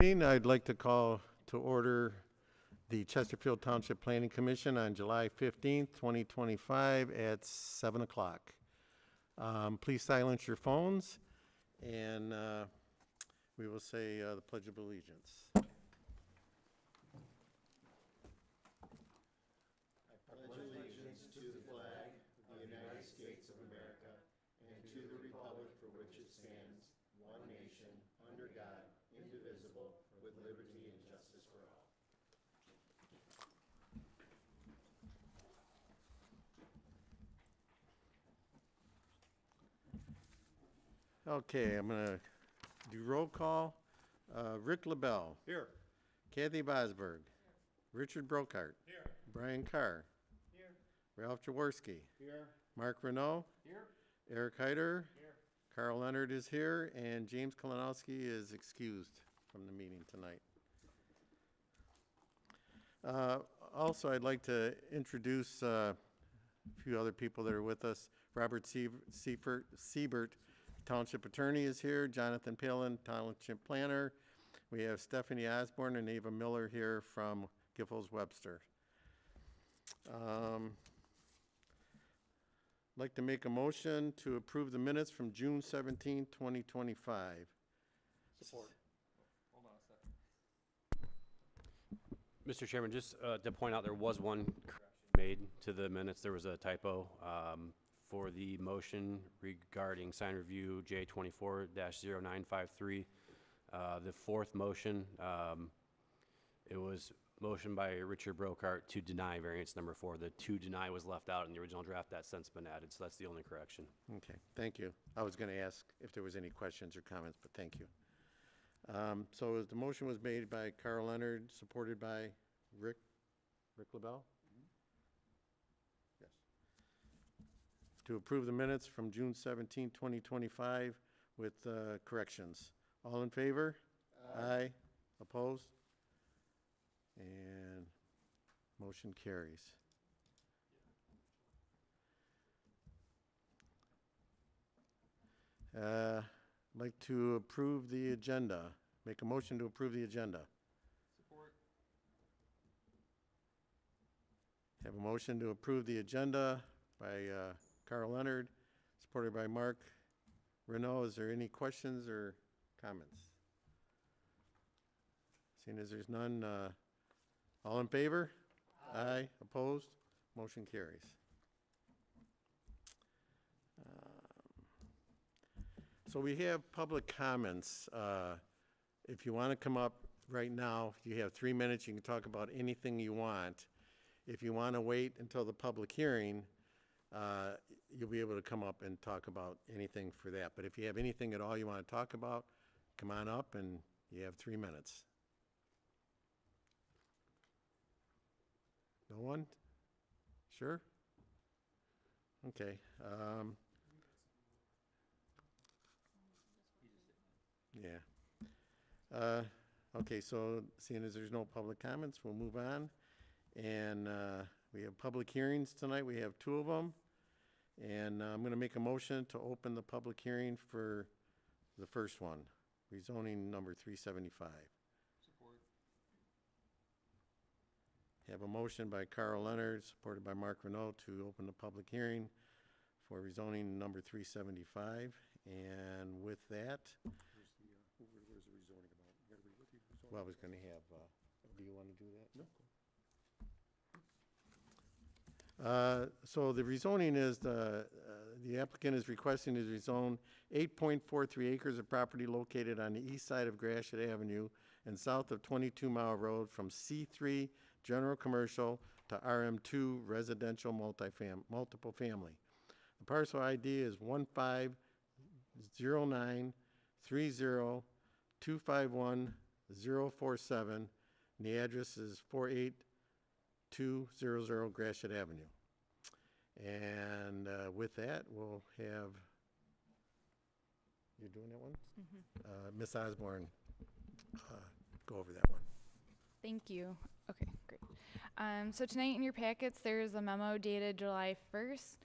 I'd like to call to order the Chesterfield Township Planning Commission on July 15th, 2025 at 7 o'clock. Please silence your phones, and we will say the Pledge of Allegiance. I pledge allegiance to the flag of the United States of America and to the republic for which it stands, one nation, under God, indivisible, with liberty and justice for all. Okay, I'm going to do roll call. Rick LaBelle. Here. Kathy Bosberg. Richard Brokart. Here. Brian Carr. Here. Ralph Jaworski. Here. Mark Renault. Here. Eric Heider. Here. Carl Leonard is here, and James Kalinowski is excused from the meeting tonight. Also, I'd like to introduce a few other people that are with us. Robert Siebert, Township Attorney, is here. Jonathan Palin, Township Planner. We have Stephanie Osborne and Ava Miller here from Giffords Webster. I'd like to make a motion to approve the minutes from June 17, 2025. Support. Hold on a second. Mr. Chairman, just to point out, there was one correction made to the minutes. There was a typo for the motion regarding sign review J24-0953. The fourth motion, it was motion by Richard Brokart to deny variance number 4. The to deny was left out in the original draft. That's since been added, so that's the only correction. Okay, thank you. I was going to ask if there was any questions or comments, but thank you. So the motion was made by Carl Leonard, supported by Rick LaBelle? Yes. To approve the minutes from June 17, 2025 with corrections. All in favor? Aye. Opposed? And motion carries. I'd like to approve the agenda. Make a motion to approve the agenda. Support. Have a motion to approve the agenda by Carl Leonard, supported by Mark Renault. Is there any questions or comments? Seeing as there's none, all in favor? Aye. Opposed? Motion carries. So we have public comments. If you want to come up right now, you have 3 minutes. You can talk about anything you want. If you want to wait until the public hearing, you'll be able to come up and talk about anything for that. But if you have anything at all you want to talk about, come on up and you have 3 minutes. No one? Sure? Okay. Yeah. Okay, so seeing as there's no public comments, we'll move on. And we have public hearings tonight. We have 2 of them. And I'm going to make a motion to open the public hearing for the first one, rezoning number 375. Support. Have a motion by Carl Leonard, supported by Mark Renault, to open the public hearing for rezoning number 375. And with that, Where's the rezoning about? You gotta read what the rezoning. well, I was going to have, do you want to do that? No. So the rezoning is the applicant is requesting to rezone 8.43 acres of property located on the east side of Gratiot Avenue and south of 22 Mile Road from C3 General Commercial to RM2 Residential Multiple Family. The parcel ID is 150930251-047, and the address is 48200 Gratiot Avenue. And with that, we'll have, you're doing that one? Ms. Osborne, go over that one. Thank you. Okay, great. So tonight in your packets, there's a memo dated July 1st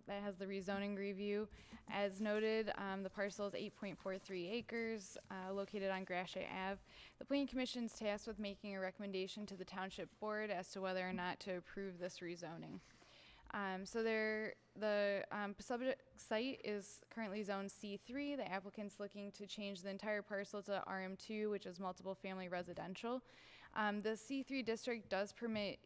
that has the rezoning review. As noted, the parcel is 8.43 acres, located on Gratiot Ave. The Planning Commission is tasked with making a recommendation to the Township Board as to whether or not to approve this rezoning. The subject site is currently zone C3. The applicant's looking to change the entire parcel to RM2, which is multiple family residential. The C3 district does permit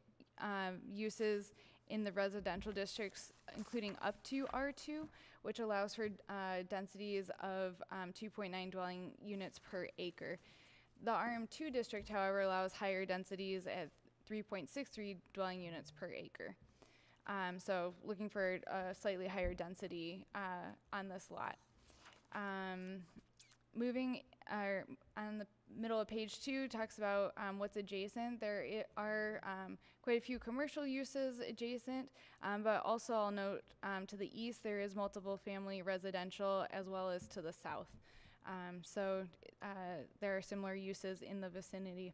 uses in the residential districts, including up to R2, which allows for densities of 2.9 dwelling units per acre. The RM2 district, however, allows higher densities at 3.63 dwelling units per acre. So looking for a slightly higher density on this lot. Moving on the middle of page 2 talks about what's adjacent. There are quite a few commercial uses adjacent, but also I'll note to the east there is multiple family residential as well as to the south. There are similar uses in the vicinity.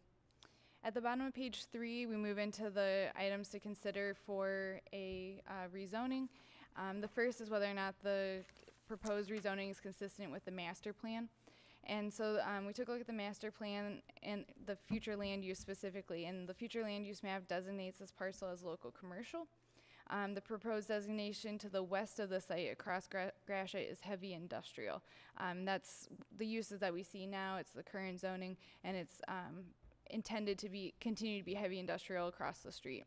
At the bottom of page 3, we move into the items to consider for a rezoning. The first is whether or not the proposed rezoning is consistent with the master plan. And so we took a look at the master plan and the future land use specifically. And the future land use map designates this parcel as local commercial. The proposed designation to the west of the site across Gratiot is heavy industrial. That's the uses that we see now. It's the current zoning, and it's intended to continue to be heavy industrial across the street.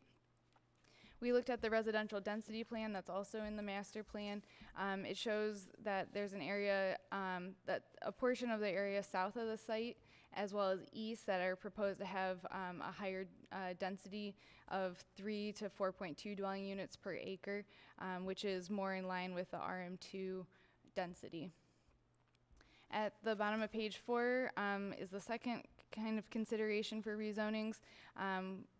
We looked at the residential density plan that's also in the master plan. It shows that there's an area, that a portion of the area south of the site as well as east that are proposed to have a higher density of 3 to 4.2 dwelling units per acre, which is more in line with the RM2 density. At the bottom of page 4 is the second kind of consideration for rezonings,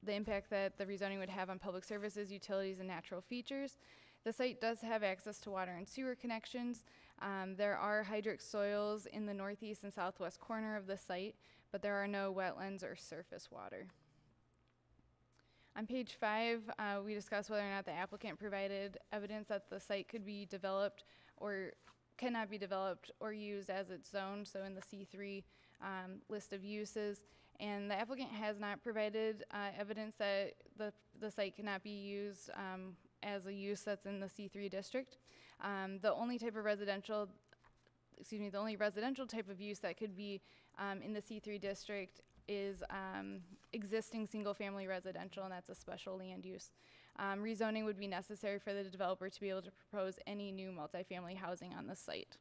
the impact that the rezoning would have on public services, utilities, and natural features. The site does have access to water and sewer connections. There are hydric soils in the northeast and southwest corner of the site, but there are no wetlands or surface water. On page 5, we discussed whether or not the applicant provided evidence that the site could be developed or cannot be developed or used as its zone, so in the C3 list of uses. And the applicant has not provided evidence that the site cannot be used as a use that's in the C3 district. The only residential type of use that could be in the C3 district is existing single-family residential, and that's a special land use. Rezoning would be necessary for the developer to be able to propose any new multifamily housing on the site.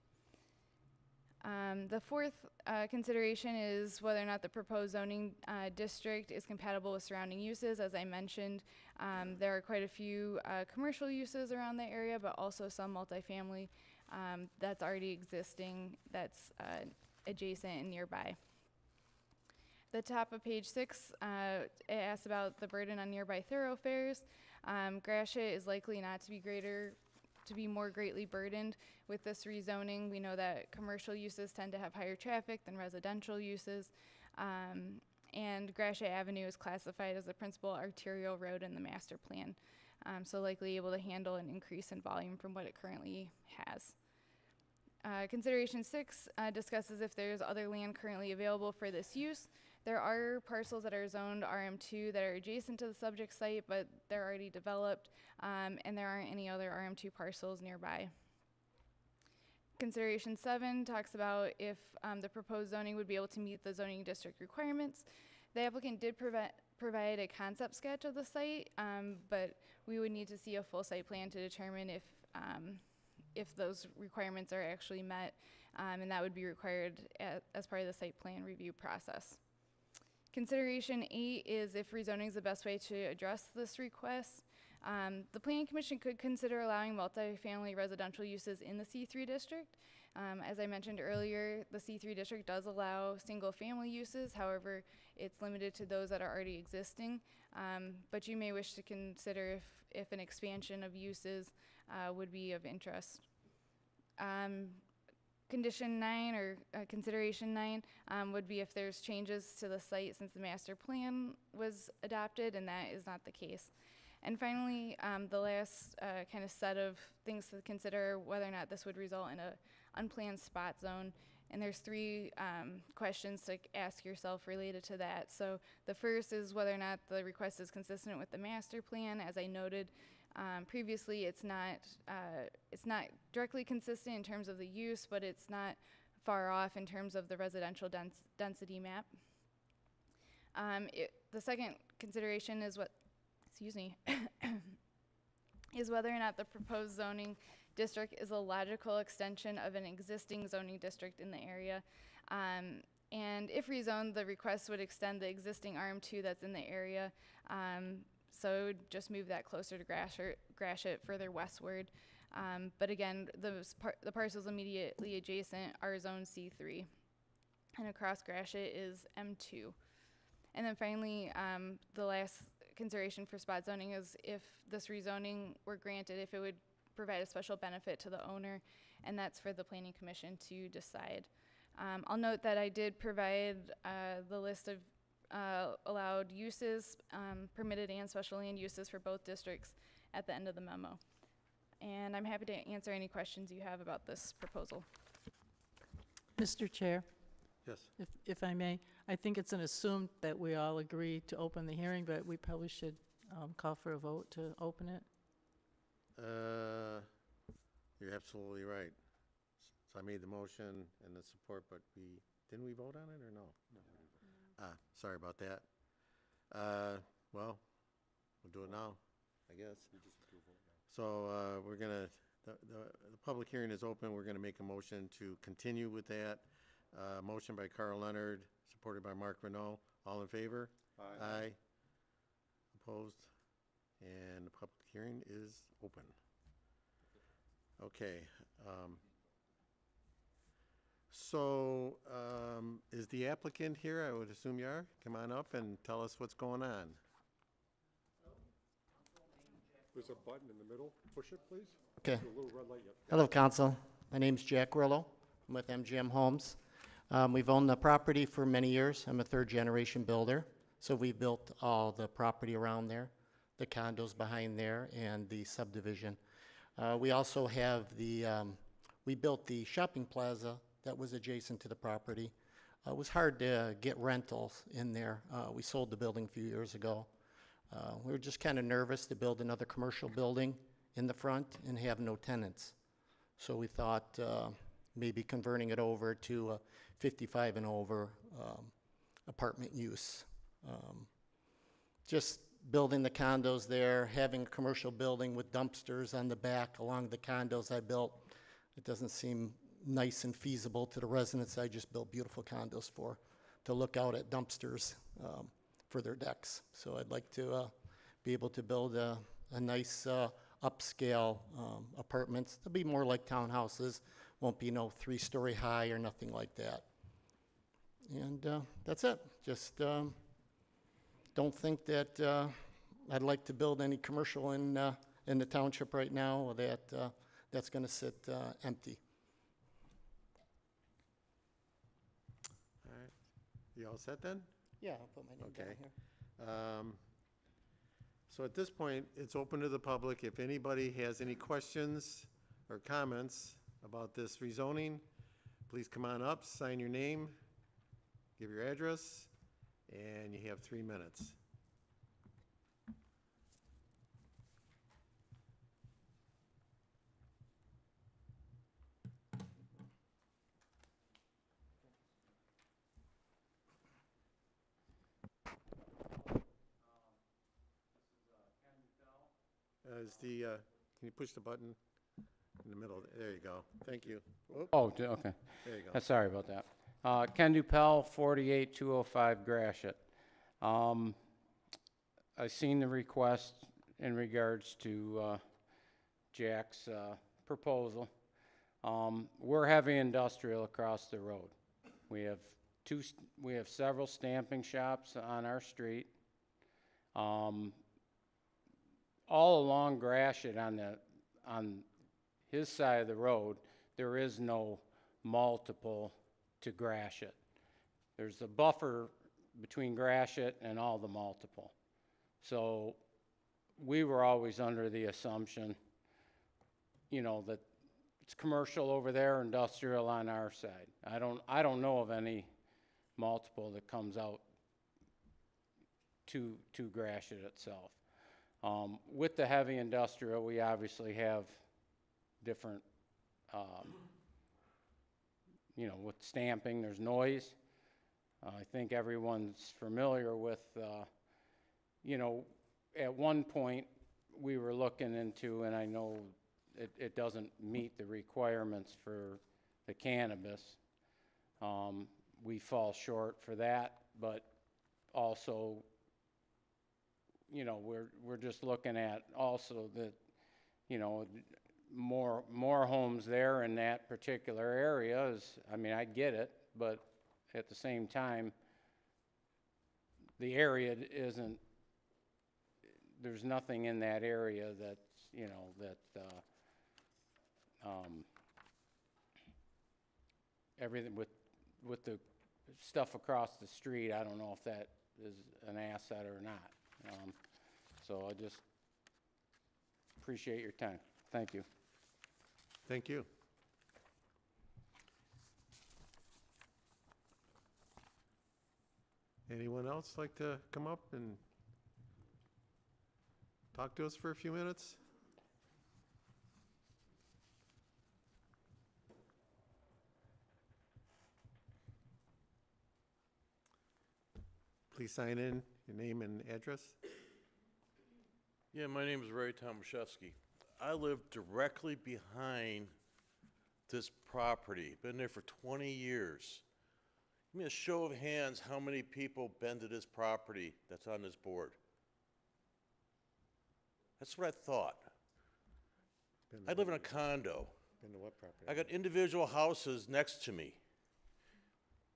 The fourth consideration is whether or not the proposed zoning district is compatible with surrounding uses. As I mentioned, there are quite a few commercial uses around the area, but also some multifamily that's already existing, that's adjacent and nearby. The top of page 6, it asks about the burden on nearby thoroughfares. Gratiot is likely not to be more greatly burdened with this rezoning. We know that commercial uses tend to have higher traffic than residential uses, and Gratiot Avenue is classified as the principal arterial road in the master plan, so likely able to handle an increase in volume from what it currently has. Consideration 6 discusses if there's other land currently available for this use. There are parcels that are zoned RM2 that are adjacent to the subject site, but they're already developed, and there aren't any other RM2 parcels nearby. Consideration 7 talks about if the proposed zoning would be able to meet the zoning district requirements. The applicant did provide a concept sketch of the site, but we would need to see a full site plan to determine if those requirements are actually met, and that would be required as part of the site plan review process. Consideration 8 is if rezoning is the best way to address this request. The Planning Commission could consider allowing multifamily residential uses in the C3 district. As I mentioned earlier, the C3 district does allow single family uses. However, it's limited to those that are already existing. But you may wish to consider if an expansion of uses would be of interest. Condition 9 or consideration 9 would be if there's changes to the site since the master plan was adopted, and that is not the case. And finally, the last kind of set of things to consider whether or not this would result in a unplanned spot zone. And there's three questions to ask yourself related to that. So the first is whether or not the request is consistent with the master plan. As I noted previously, it's not directly consistent in terms of the use, but it's not far off in terms of the residential density map. The second consideration is is whether or not the proposed zoning district is a logical extension of an existing zoning district in the area. And if rezoned, the request would extend the existing RM2 that's in the area. So it would just move that closer to Gratiot further westward. But again, the parcels immediately adjacent are zone C3. And across Gratiot is M2. And then finally, the last consideration for spot zoning is if this rezoning were granted, if it would provide a special benefit to the owner, and that's for the Planning Commission to decide. I'll note that I did provide the list of allowed uses, permitted and special land uses for both districts at the end of the memo. And I'm happy to answer any questions you have about this proposal. Mr. Chair, Yes. if I may, I think it's an assumed that we all agree to open the hearing, but we probably should call for a vote to open it. You're absolutely right. So I made the motion and the support, but didn't we vote on it or no? No. Sorry about that. Well, we'll do it now, I guess. So we're gonna, the public hearing is open. We're gonna make a motion to continue with that. Motion by Carl Leonard, supported by Mark Renault. All in favor? Aye. Aye. Opposed? And the public hearing is open. Okay. Is the applicant here? I would assume you are. Come on up and tell us what's going on. There's a button in the middle. Push it, please. Okay. A little red light. Yep. Hello, Council. My name's Jack Rillo. I'm with MGM Homes. We've owned the property for many years. I'm a third-generation builder, so we built all the property around there, the condos behind there, and the subdivision. We also have we built the shopping plaza that was adjacent to the property. It was hard to get rentals in there. We sold the building a few years ago. We were just kind of nervous to build another commercial building in the front and have no tenants. So we thought maybe converting it over to a 55 and over apartment use. Just building the condos there, having a commercial building with dumpsters on the back along the condos I built. It doesn't seem nice and feasible to the residents I just built beautiful condos for, to look out at dumpsters for their decks. So I'd like to be able to build a nice upscale apartments. They'll be more like townhouses. Won't be no 3-story high or nothing like that. And that's it. Just don't think that I'd like to build any commercial in the township right now that's going to sit empty. All right. You all set then? Yeah, I'll put my name Okay. down here. So at this point, it's open to the public. If anybody has any questions or comments about this rezoning, please come on up, sign your name, give your address, and you have 3 minutes. Can you push the button in the middle? There you go. Thank you. Whoop, Oh, okay. there you go. Sorry about that. Ken Dupel, 48205 Gratiot. I seen the request in regards to Jack's proposal. We're heavy industrial across the road. We have several stamping shops on our street. All along Gratiot on his side of the road, there is no multiple to Gratiot. There's a buffer between Gratiot and all the multiple. So we were always under the assumption, you know, that it's commercial over there, industrial on our side. I don't know of any multiple that comes out to Gratiot itself. With the heavy industrial, we obviously have different, you know, with stamping, there's noise. I think everyone's familiar with, you know, at one point, we were looking into, and I know it doesn't meet the requirements for the cannabis. We fall short for that, but also, you know, we're just looking at also that, you know, more homes there in that particular area is, I mean, I get it, but at the same time, the area isn't, there's nothing in that area that's, you know, that, everything with the stuff across the street, I don't know if that is an asset or not. So I just appreciate your time. Thank you. Thank you. Anyone else like to come up and talk to us for a few minutes? Please sign in, your name and address. Yeah, my name is Ray Tomaszewski. I live directly behind this property. Been there for 20 years. Give me a show of hands how many people been to this property that's on this board. That's what I thought. I live in a condo. Been to what property? I got individual houses next to me.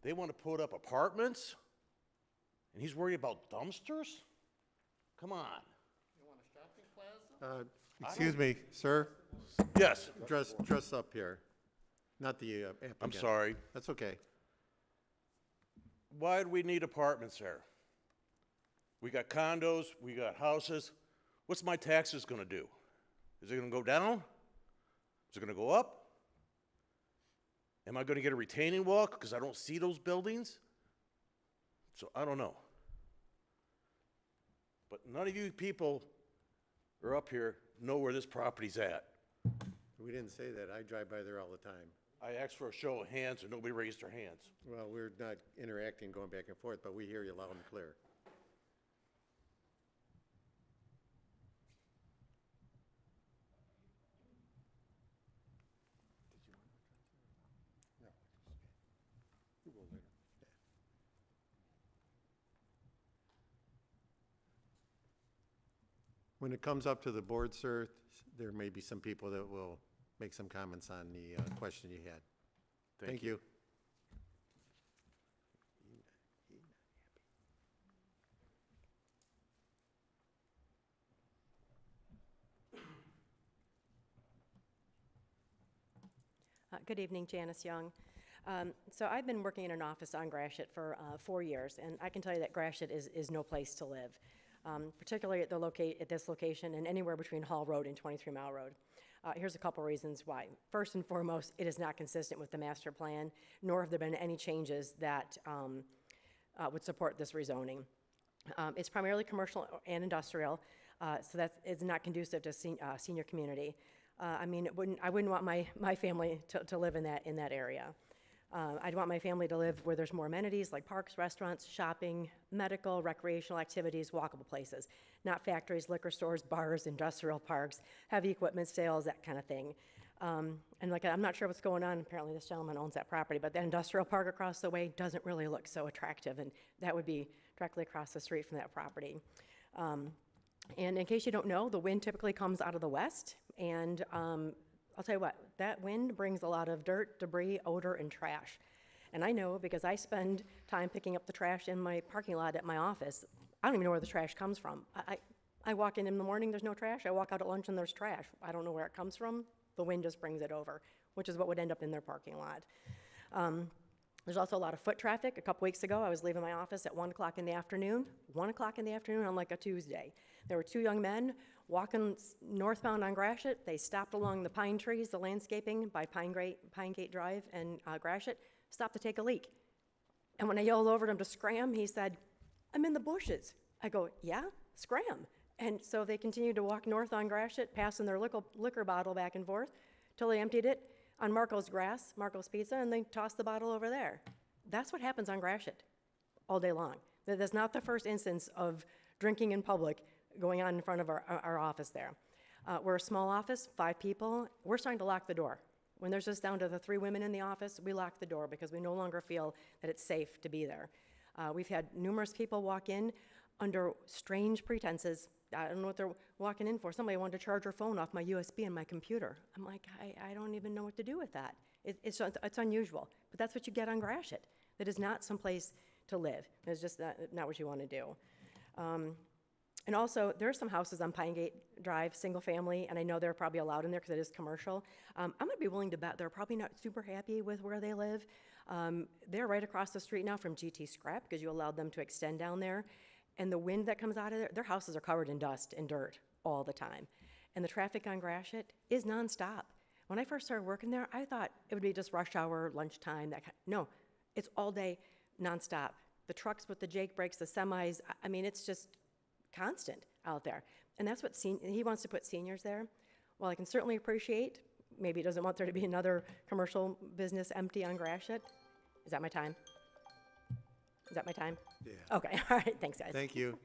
They want to put up apartments? And he's worried about dumpsters? Come on. Excuse me, sir, Yes, dress up here, not the applicant. I'm sorry. That's okay. Why do we need apartments there? We got condos, we got houses. What's my taxes gonna do? Is it gonna go down? Is it gonna go up? Am I gonna get a retaining wall because I don't see those buildings? So I don't know. But none of you people are up here know where this property's at. We didn't say that. I drive by there all the time. I asked for a show of hands and nobody raised their hands. Well, we're not interacting, going back and forth, but we hear you loud and clear. We will later. When it comes up to the board, sir, there may be some people that will make some comments on the question you had. Thank you. Good evening, Janice Young. So I've been working in an office on Gratiot for 4 years, and I can tell you that Gratiot is no place to live, particularly at this location and anywhere between Hall Road and 23 Mile Road. Here's a couple reasons why. First and foremost, it is not consistent with the master plan, nor have there been any changes that would support this rezoning. It's primarily commercial and industrial, so that is not conducive to senior community. I mean, I wouldn't want my family to live in that area. I'd want my family to live where there's more amenities like parks, restaurants, shopping, medical, recreational activities, walkable places, not factories, liquor stores, bars, industrial parks, heavy equipment sales, that kind of thing. And like, I'm not sure what's going on. Apparently this gentleman owns that property, but the industrial park across the way doesn't really look so attractive, and that would be directly across the street from that property. And in case you don't know, the wind typically comes out of the west, and I'll tell you what, that wind brings a lot of dirt, debris, odor, and trash. And I know because I spend time picking up the trash in my parking lot at my office. I don't even know where the trash comes from. I walk in the morning, there's no trash. I walk out at lunch and there's trash. I don't know where it comes from. The wind just brings it over, which is what would end up in their parking lot. There's also a lot of foot traffic. A couple weeks ago, I was leaving my office at 1 o'clock in the afternoon. 1 o'clock in the afternoon on like a Tuesday. There were 2 young men walking northbound on Gratiot. They stopped along the pine trees, the landscaping by Pine Gate Drive and Gratiot, stopped to take a leak. And when I yelled over at him to scram, he said, "I'm in the bushes." I go, "Yeah, scram." And so they continued to walk north on Gratiot, passing their liquor bottle back and forth, till they emptied it on Marco's Grass, Marco's Pizza, and they tossed the bottle over there. That's what happens on Gratiot all day long. That's not the first instance of drinking in public going on in front of our office there. We're a small office, 5 people. We're starting to lock the door. When there's just down to the 3 women in the office, we lock the door because we no longer feel that it's safe to be there. We've had numerous people walk in under strange pretenses. I don't know what they're walking in for. Somebody wanted to charge her phone off my USB and my computer. I'm like, I don't even know what to do with that. It's unusual, but that's what you get on Gratiot. That is not someplace to live. It's just not what you want to do. And also, there are some houses on Pine Gate Drive, single family, and I know they're probably allowed in there because it is commercial. I'm going to be willing to bet they're probably not super happy with where they live. They're right across the street now from GT Scrap because you allowed them to extend down there. And the wind that comes out of there, their houses are covered in dust and dirt all the time. And the traffic on Gratiot is nonstop. When I first started working there, I thought it would be just rush hour, lunchtime, no, it's all day, nonstop. The trucks with the Jake brakes, the semis, I mean, it's just constant out there. And that's what he wants to put seniors there. Well, I can certainly appreciate, maybe he doesn't want there to be another commercial business empty on Gratiot. Is that my time? Is that my time? Yeah. Okay, all right, thanks, guys. Thank you.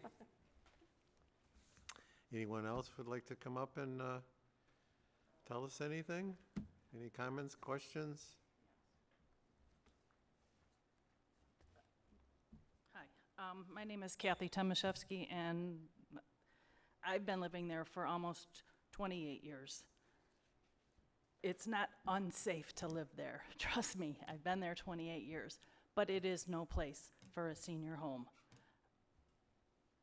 Anyone else would like to come up and tell us anything? Any comments, questions? Hi, my name is Kathy Tomaszewski, and I've been living there for almost 28 years. It's not unsafe to live there, trust me. I've been there 28 years, but it is no place for a senior home.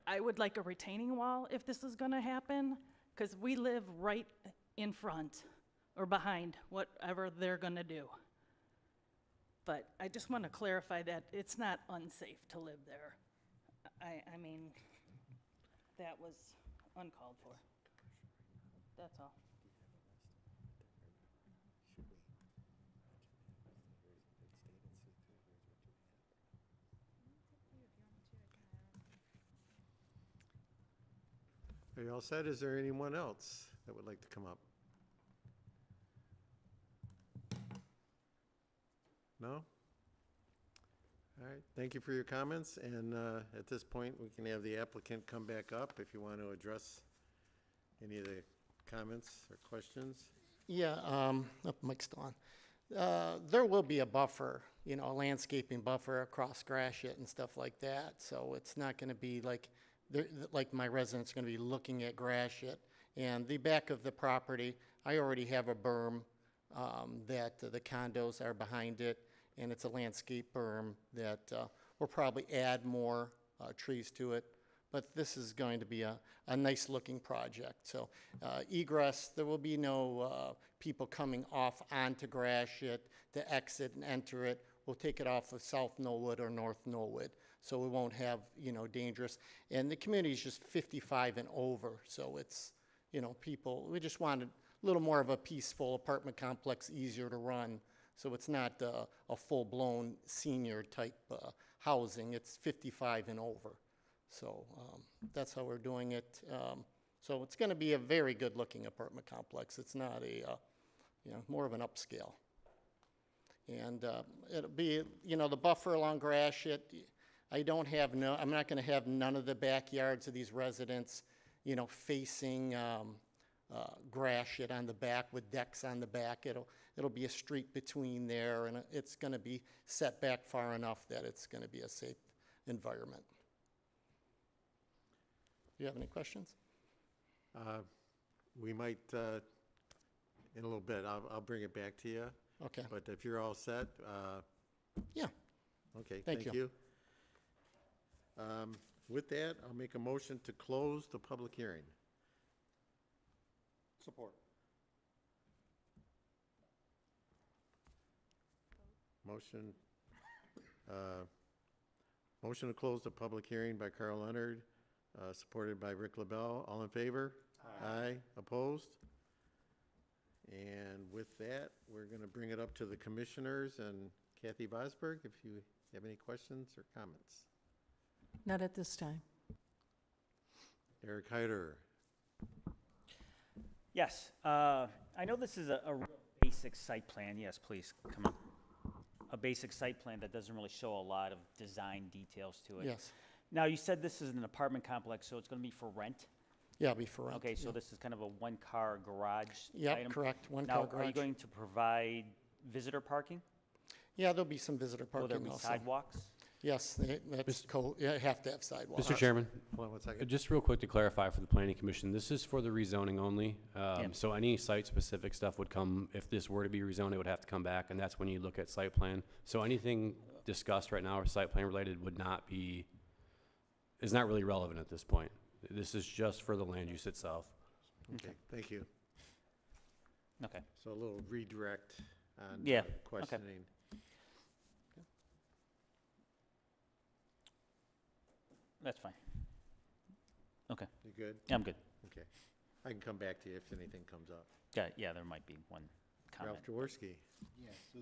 I would like a retaining wall if this is gonna happen, because we live right in front or behind whatever they're gonna do. But I just want to clarify that it's not unsafe to live there. I mean, that was uncalled for. That's all. Are you all set? Is there anyone else that would like to come up? No? All right, thank you for your comments, and at this point, we can have the applicant come back up if you want to address any of the comments or questions. Yeah, mic's still on. There will be a buffer, you know, a landscaping buffer across Gratiot and stuff like that. So it's not going to be like, my residents are going to be looking at Gratiot. And the back of the property, I already have a berm that the condos are behind it, and it's a landscape berm that will probably add more trees to it. But this is going to be a nice looking project. So egress, there will be no people coming off onto Gratiot to exit and enter it. We'll take it off of South Knollwood or North Knollwood. So we won't have, you know, dangerous. And the community is just 55 and over. So it's, you know, people, we just wanted a little more of a peaceful apartment complex, easier to run. So it's not a full-blown senior type housing. It's 55 and over. So that's how we're doing it. So it's going to be a very good-looking apartment complex. It's not a, you know, more of an upscale. And it'll be, you know, the buffer along Gratiot. I'm not going to have none of the backyards of these residents, you know, facing Gratiot on the back with decks on the back. It'll be a street between there, and it's going to be set back far enough that it's going to be a safe environment. Do you have any questions? We might, in a little bit, I'll bring it back to you. Okay. But if you're all set, Yeah. okay, Thank thank you. With that, I'll make a motion to close the public hearing. Support. Motion Motion to close the public hearing by Carl Leonard, supported by Rick LaBelle. All in favor? Aye. Opposed? And with that, we're going to bring it up to the commissioners and Kathy Vosberg, if you have any questions or comments. Not at this time. Eric Heider. Yes, I know this is a real basic site plan. Yes, please, come on. A basic site plan that doesn't really show a lot of design details to it. Yes. Now, you said this is an apartment complex, so it's going to be for rent? Yeah, it'll be for rent. Okay, so yeah. this is kind of a one-car garage Yep, item? correct, one Now, car are you garage. going to provide visitor parking? Yeah, there'll be some visitor Will there parking be also. sidewalks? Yes, that's yeah, have to have sidewalks. Mr. Chairman, Hold on one second. just real quick to clarify for the planning commission, this is for the rezoning only. So any site-specific stuff would come, if this were to be rezoned, it would have to come back, and that's when you look at site plan. So anything discussed right now or site plan related would not be, is not really relevant at this point. This is just for the land use itself. Okay, thank you. Okay. So a little redirect on Yeah, okay. questioning. That's fine. Okay, You good? yeah, I'm good. Okay. I can come back to you if anything comes up. Yeah, there might be one comment. Ralph Jaworski. Yeah, so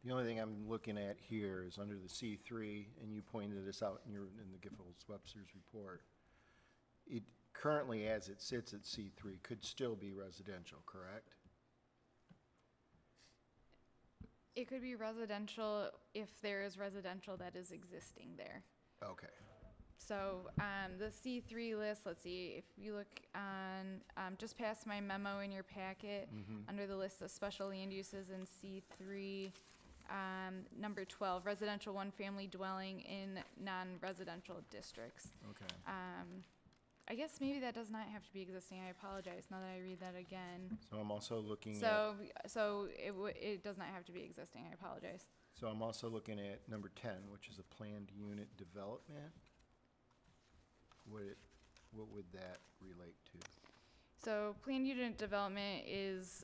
the only thing I'm looking at here is under the C3, and you pointed this out in the Giffords-Webster's report. It currently, as it sits at C3, could still be residential, correct? It could be residential if there is residential that is existing there. Okay. So the C3 list, let's see, if you look on, just past my memo in your packet, under the list of special land uses in C3, number 12, residential one-family dwelling in non-residential districts. Okay. I guess maybe that does not have to be existing. I apologize now that I read that again. So I'm also looking at, So it does not have to be existing. I apologize. so I'm also looking at number 10, which is a planned unit development. What would that relate to? So planned unit development is,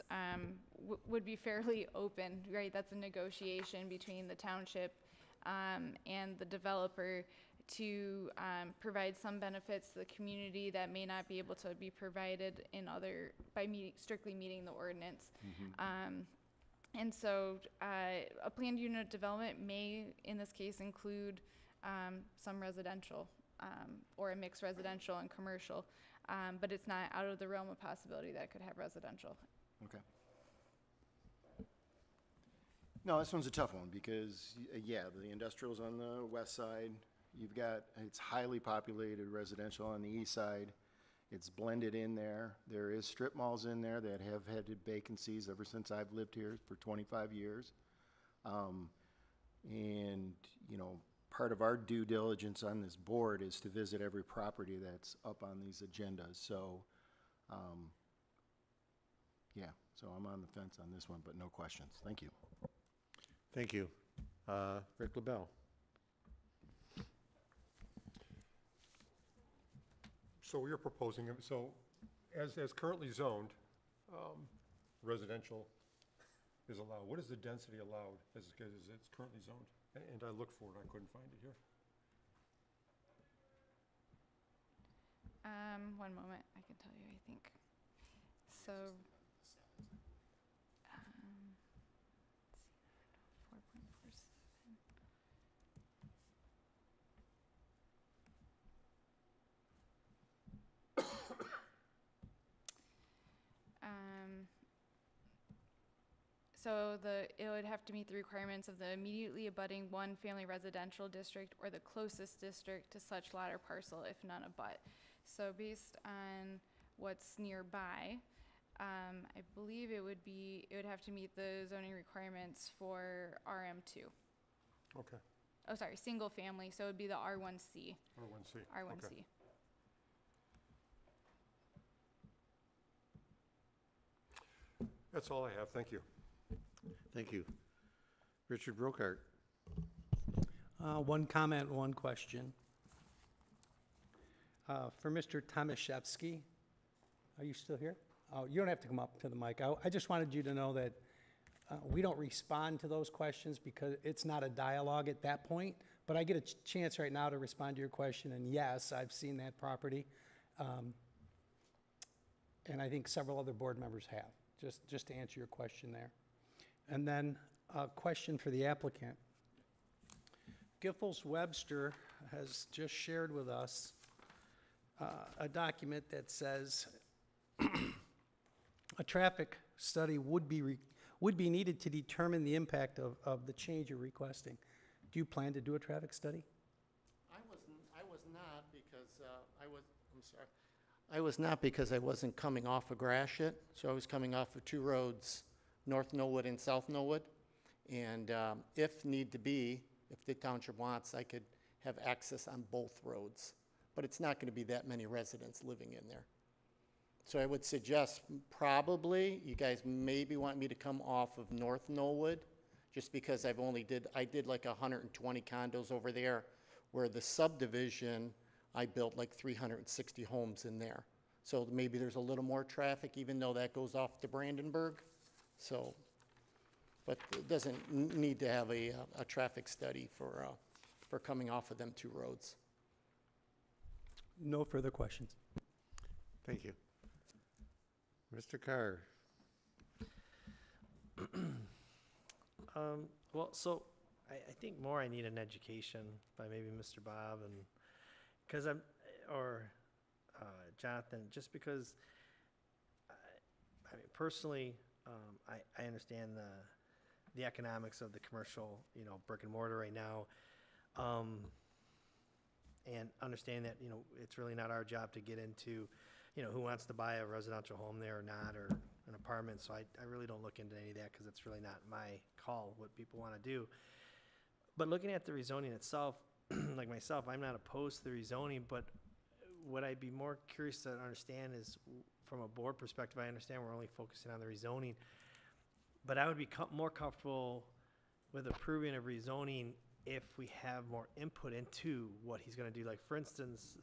would be fairly open, right? That's a negotiation between the township and the developer to provide some benefits to the community that may not be able to be provided in by strictly meeting the ordinance. And so a planned unit development may, in this case, include some residential or a mixed residential and commercial, but it's not out of the realm of possibility that it could have residential. Okay. No, this one's a tough one because, yeah, the industrial's on the west side. You've got, it's highly populated residential on the east side. It's blended in there. There is strip malls in there that have had vacancies ever since I've lived here for 25 years. And, you know, part of our due diligence on this board is to visit every property that's up on these agendas. So, yeah, so I'm on the fence on this one, but no questions. Thank you. Thank you. Rick LaBelle. So you're proposing, so as currently zoned, residential is allowed. What is the density allowed as it's currently zoned? And I looked for it, I couldn't find it here. One moment, I can tell you, I think. So, let's see, 4.47. So it would have to meet the requirements of the immediately abutting one family residential district or the closest district to such lot or parcel if none abut. So based on what's nearby, I believe it would have to meet the zoning requirements for RM2. Okay, Oh, sorry, single family, so it would be the R1C. R1C. R1C. Okay. That's all I have, thank you. Thank you. Richard Brokart. One comment, one question. For Mr. Tomaszewski, are you still here? Oh, you don't have to come up to the mic. I just wanted you to know that We don't respond to those questions because it's not a dialogue at that point, but I get a chance right now to respond to your question, and yes, I've seen that property. And I think several other board members have, just to answer your question there. And then a question for the applicant. Giffords Webster has just shared with us a document that says a traffic study would be needed to determine the impact of the change you're requesting. Do you plan to do a traffic study? I was not because I was not because I wasn't coming off of Gratiot, so I was coming off of two roads, North Norwood and South Norwood. And if need to be, if the township wants, I could have access on both roads. But it's not going to be that many residents living in there. So I would suggest probably you guys maybe want me to come off of North Norwood, just because I did like 120 condos over there, where the subdivision, I built like 360 homes in there. So maybe there's a little more traffic, even though that goes off to Brandenburg. So, but it doesn't need to have a traffic study for coming off of them two roads. No further questions. Thank you. Mr. Carr? Well, so I think more I need an education by maybe Mr. Bob and because Jonathan, just because I mean personally, I understand the economics of the commercial, brick and mortar right now, and understand that it's really not our job to get into who wants to buy a residential home there or not, or an apartment. So I really don't look into any of that because it's really not my call what people want to do. But looking at the rezoning itself, like myself, I'm not opposed to the rezoning, but what I'd be more curious to understand is from a board perspective, I understand we're only focusing on the rezoning, but I would be more comfortable with approving a rezoning if we have more input into what he's going to do. Like for instance,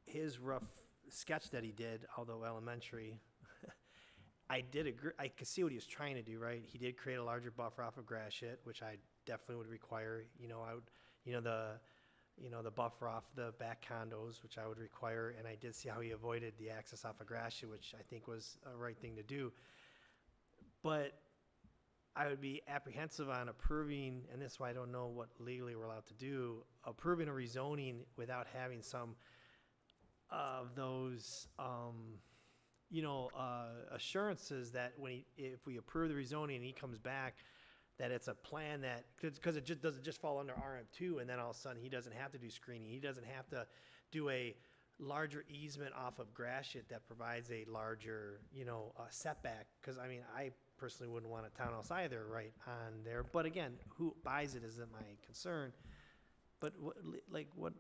his rough sketch that he did, although elementary, I did agree. I could see what he was trying to do, right? He did create a larger buffer off of Gratiot, which I definitely would require. The buffer off the back condos, which I would require, and I did see how he avoided the access off of Gratiot, which I think was a right thing to do. But I would be apprehensive on approving, and this is why I don't know what legally we're allowed to do, approving a rezoning without having some of those assurances that if we approve the rezoning and he comes back, that it's a plan that, because it just doesn't just fall under RM2, and then all of a sudden he doesn't have to do screening. He doesn't have to do a larger easement off of Gratiot that provides a larger, setback. Because, I personally wouldn't want a townhouse either right on there. But again, who buys it isn't my concern. But what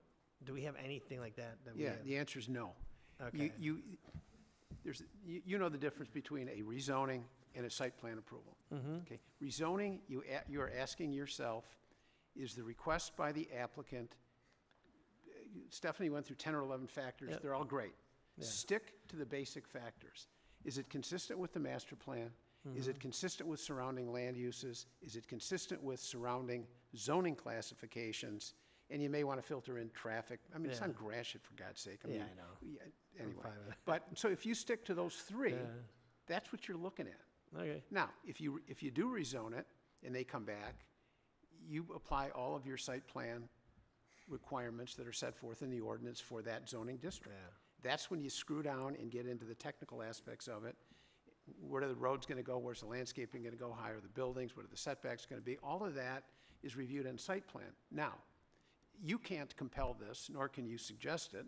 do we have anything like that? Yeah, the answer is no. Okay. You know the difference between a rezoning and a site plan approval. Mm-hmm. Okay, rezoning, you are asking yourself, is the request by the applicant, Stephanie went through 10 or 11 factors, Yep. they're all great. Yeah. Stick to the basic factors. Is it consistent with the master plan? Is it consistent with surrounding land uses? Is it consistent with surrounding zoning classifications? And you may want to filter in traffic. It's Yeah. on Gratiot, for God's sake. Yeah, I know. Yeah, I'm anyway, fine with it. but so if you stick to those three, Yeah. that's what you're looking at. Okay. Now, if you do rezone it and they come back, you apply all of your site plan requirements that are set forth in the ordinance for that zoning district. Yeah. That's when you screw down and get into the technical aspects of it. Where are the roads going to go? Where's the landscaping going to go? How are the buildings? What are the setbacks going to be? All of that is reviewed in site plan. Now, you can't compel this, nor can you suggest it,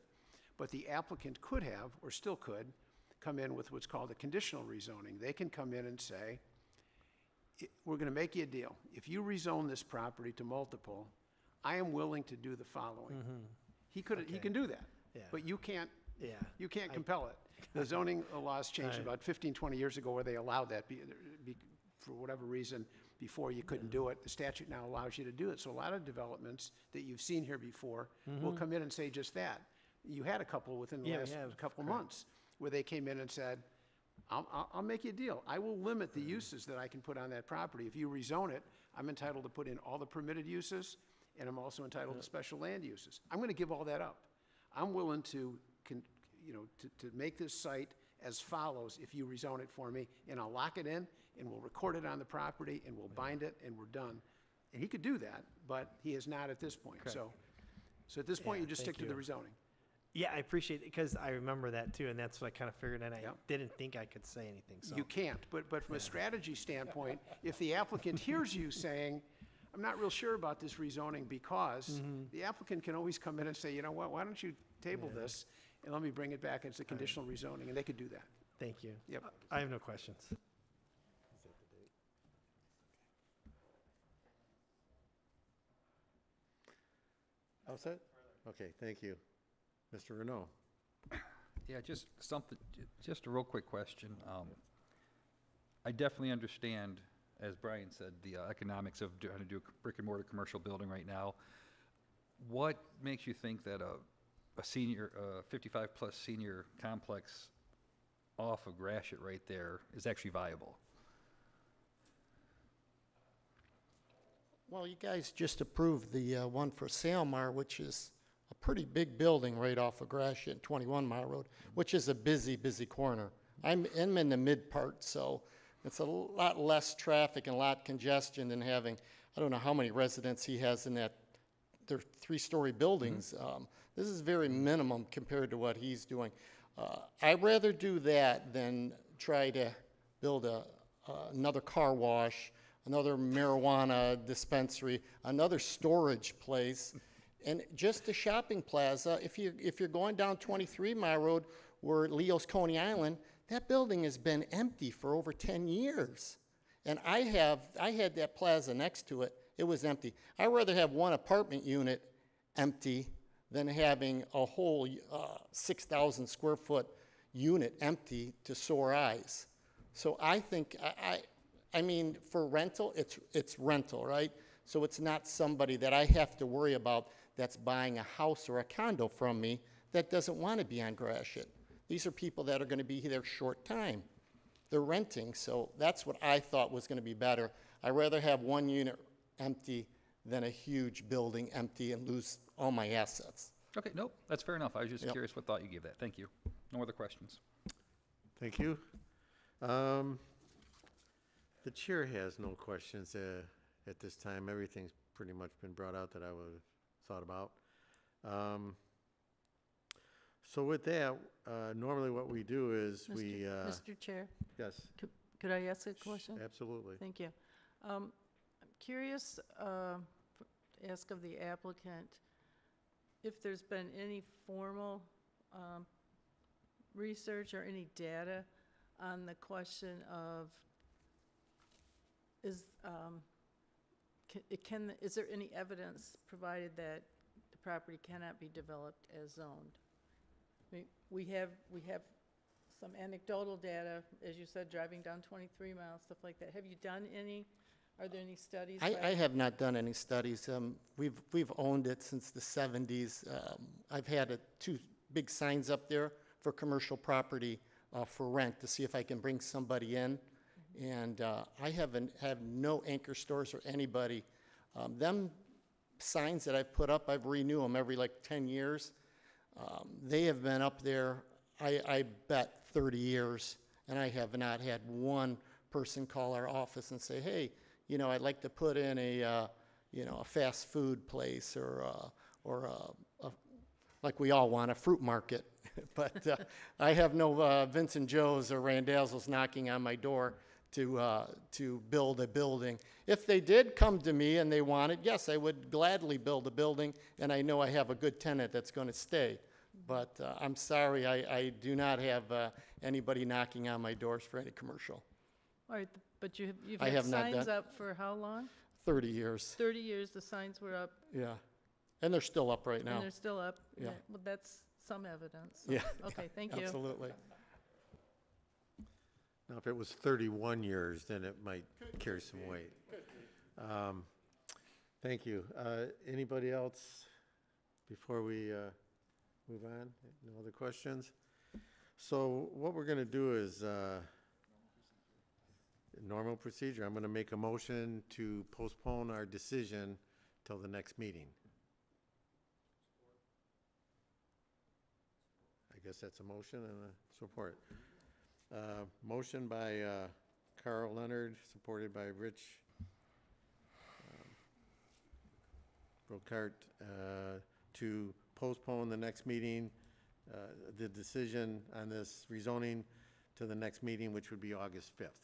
but the applicant could have, or still could, come in with what's called a conditional rezoning. They can come in and say, we're going to make you a deal. If you rezone this property to multiple, I am willing to do the following. He can do that, Yeah. but you can't Yeah. You can't compel it. The zoning laws changed Right. about 15, 20 years ago where they allowed that for whatever reason. Before you couldn't do it. The statute now allows you to do it. So a lot of developments that you've seen here before will come in and say just that. You had a couple within the Yeah, we last have, couple correct. months where they came in and said, I'll make you a deal. I will limit the uses that I can put on that property. If you rezone it, I'm entitled to put in all the permitted uses, and I'm also entitled to special land uses. I'm gonna give all that up. I'm willing to, to make this site as follows if you rezone it for me, and I'll lock it in, and we'll record it on the property, and we'll bind it, and we're done. And he could do that, but he is not at this point. So at this point, Yeah, you just thank stick to the you. rezoning. Yeah, I appreciate it, because I remember that too, and that's what I kind of figured, and I Yep. didn't think I could say anything, so. You can't, but from a strategy standpoint, if the applicant hears you saying, I'm not real sure about this rezoning because, the applicant can always come in and say, you know what, why don't you table this, and let me bring it back as a conditional rezoning, and they could do that. Thank you. Yep. I have no questions. All set? Okay, thank you. Mr. Renault? Yeah, just something, just a real quick question. I definitely understand, as Brian said, the economics of trying to do a brick and mortar commercial building right now. What makes you think that a senior, 55-plus senior complex off of Gratiot right there is actually viable? Well, you guys just approved the one for Salmar, which is a pretty big building right off of Gratiot and 21 Mile Road, which is a busy, busy corner. I'm in the mid part, so it's a lot less traffic and a lot congestion than having, I don't know how many residents he has in that, they're 3-story buildings. This is very minimum compared to what he's doing. I'd rather do that than try to build another car wash, another marijuana dispensary, another storage place, and just a shopping plaza. If you're going down 23 Mile Road, where Leo's Coney Island, that building has been empty for over 10 years. And I had that plaza next to it. It was empty. I'd rather have one apartment unit empty than having a whole 6,000 square foot unit empty to sore eyes. So I think, I mean, for rental, it's rental, right? So it's not somebody that I have to worry about that's buying a house or a condo from me that doesn't want to be on Gratiot. These are people that are going to be there short time. They're renting, so that's what I thought was going to be better. I'd rather have one unit empty than a huge building empty and lose all my assets. Okay, nope, that's fair enough. I was just Yep. curious what thought you gave that. Thank you. No other questions. Thank you. The chair has no questions at this time. Everything's pretty much been brought out that I would have thought about. So with that, normally what we do is we, Mr. Chair, yes, could I ask a question? absolutely. Thank you. I'm curious, ask of the applicant if there's been any formal research or any data on the question of is there any evidence provided that the property cannot be developed as zoned? I mean, we have some anecdotal data, as you said, driving down 23 miles, stuff like that. Have you done any? Are there any studies? I have not done any studies. We've owned it since the 70s. I've had 2 big signs up there for commercial property for rent to see if I can bring somebody in. And I have no anchor stores or anybody. Them signs that I've put up, I've renewed them every like 10 years. They have been up there, I bet 30 years, and I have not had one person call our office and say, hey, you know, I'd like to put in a fast food place or like we all want, a fruit market. But I have no Vincent Joe's or Randazzo's knocking on my door to build a building. If they did come to me and they wanted, yes, I would gladly build a building, and I know I have a good tenant that's going to stay. But I'm sorry, I do not have anybody knocking on my doors for any commercial. All right, but you've I had have not signs done- up for how long? 30 years, 30 years, the signs were up, yeah. And they're still up right now. and they're still up? Yeah. Well, that's some evidence. so- Yeah. Okay, thank you. Absolutely. Now, if it was 31 years, then it might carry some weight. Thank you. Anybody else before we move on? No other questions? So what we're going to do is normal procedure, I'm gonna make a motion to postpone our decision till the next meeting. I guess that's a motion and a support. Motion by Carl Leonard, supported by Rich Brokart, to postpone the next meeting, the decision on this rezoning to the next meeting, which would be August 5th.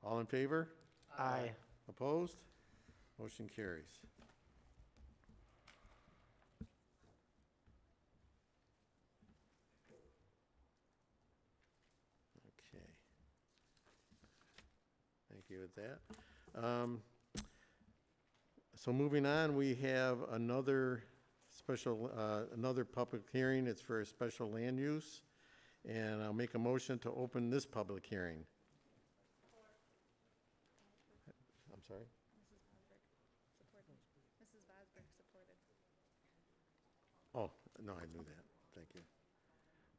All in favor? Aye. Opposed? Motion carries. Okay. Thank you with that. So moving on, we have another special, another public hearing. It's for a special land use. And I'll make a motion to open this public hearing. I'm sorry? Mrs. Vosberg supported. Oh, no, I knew that. Thank you.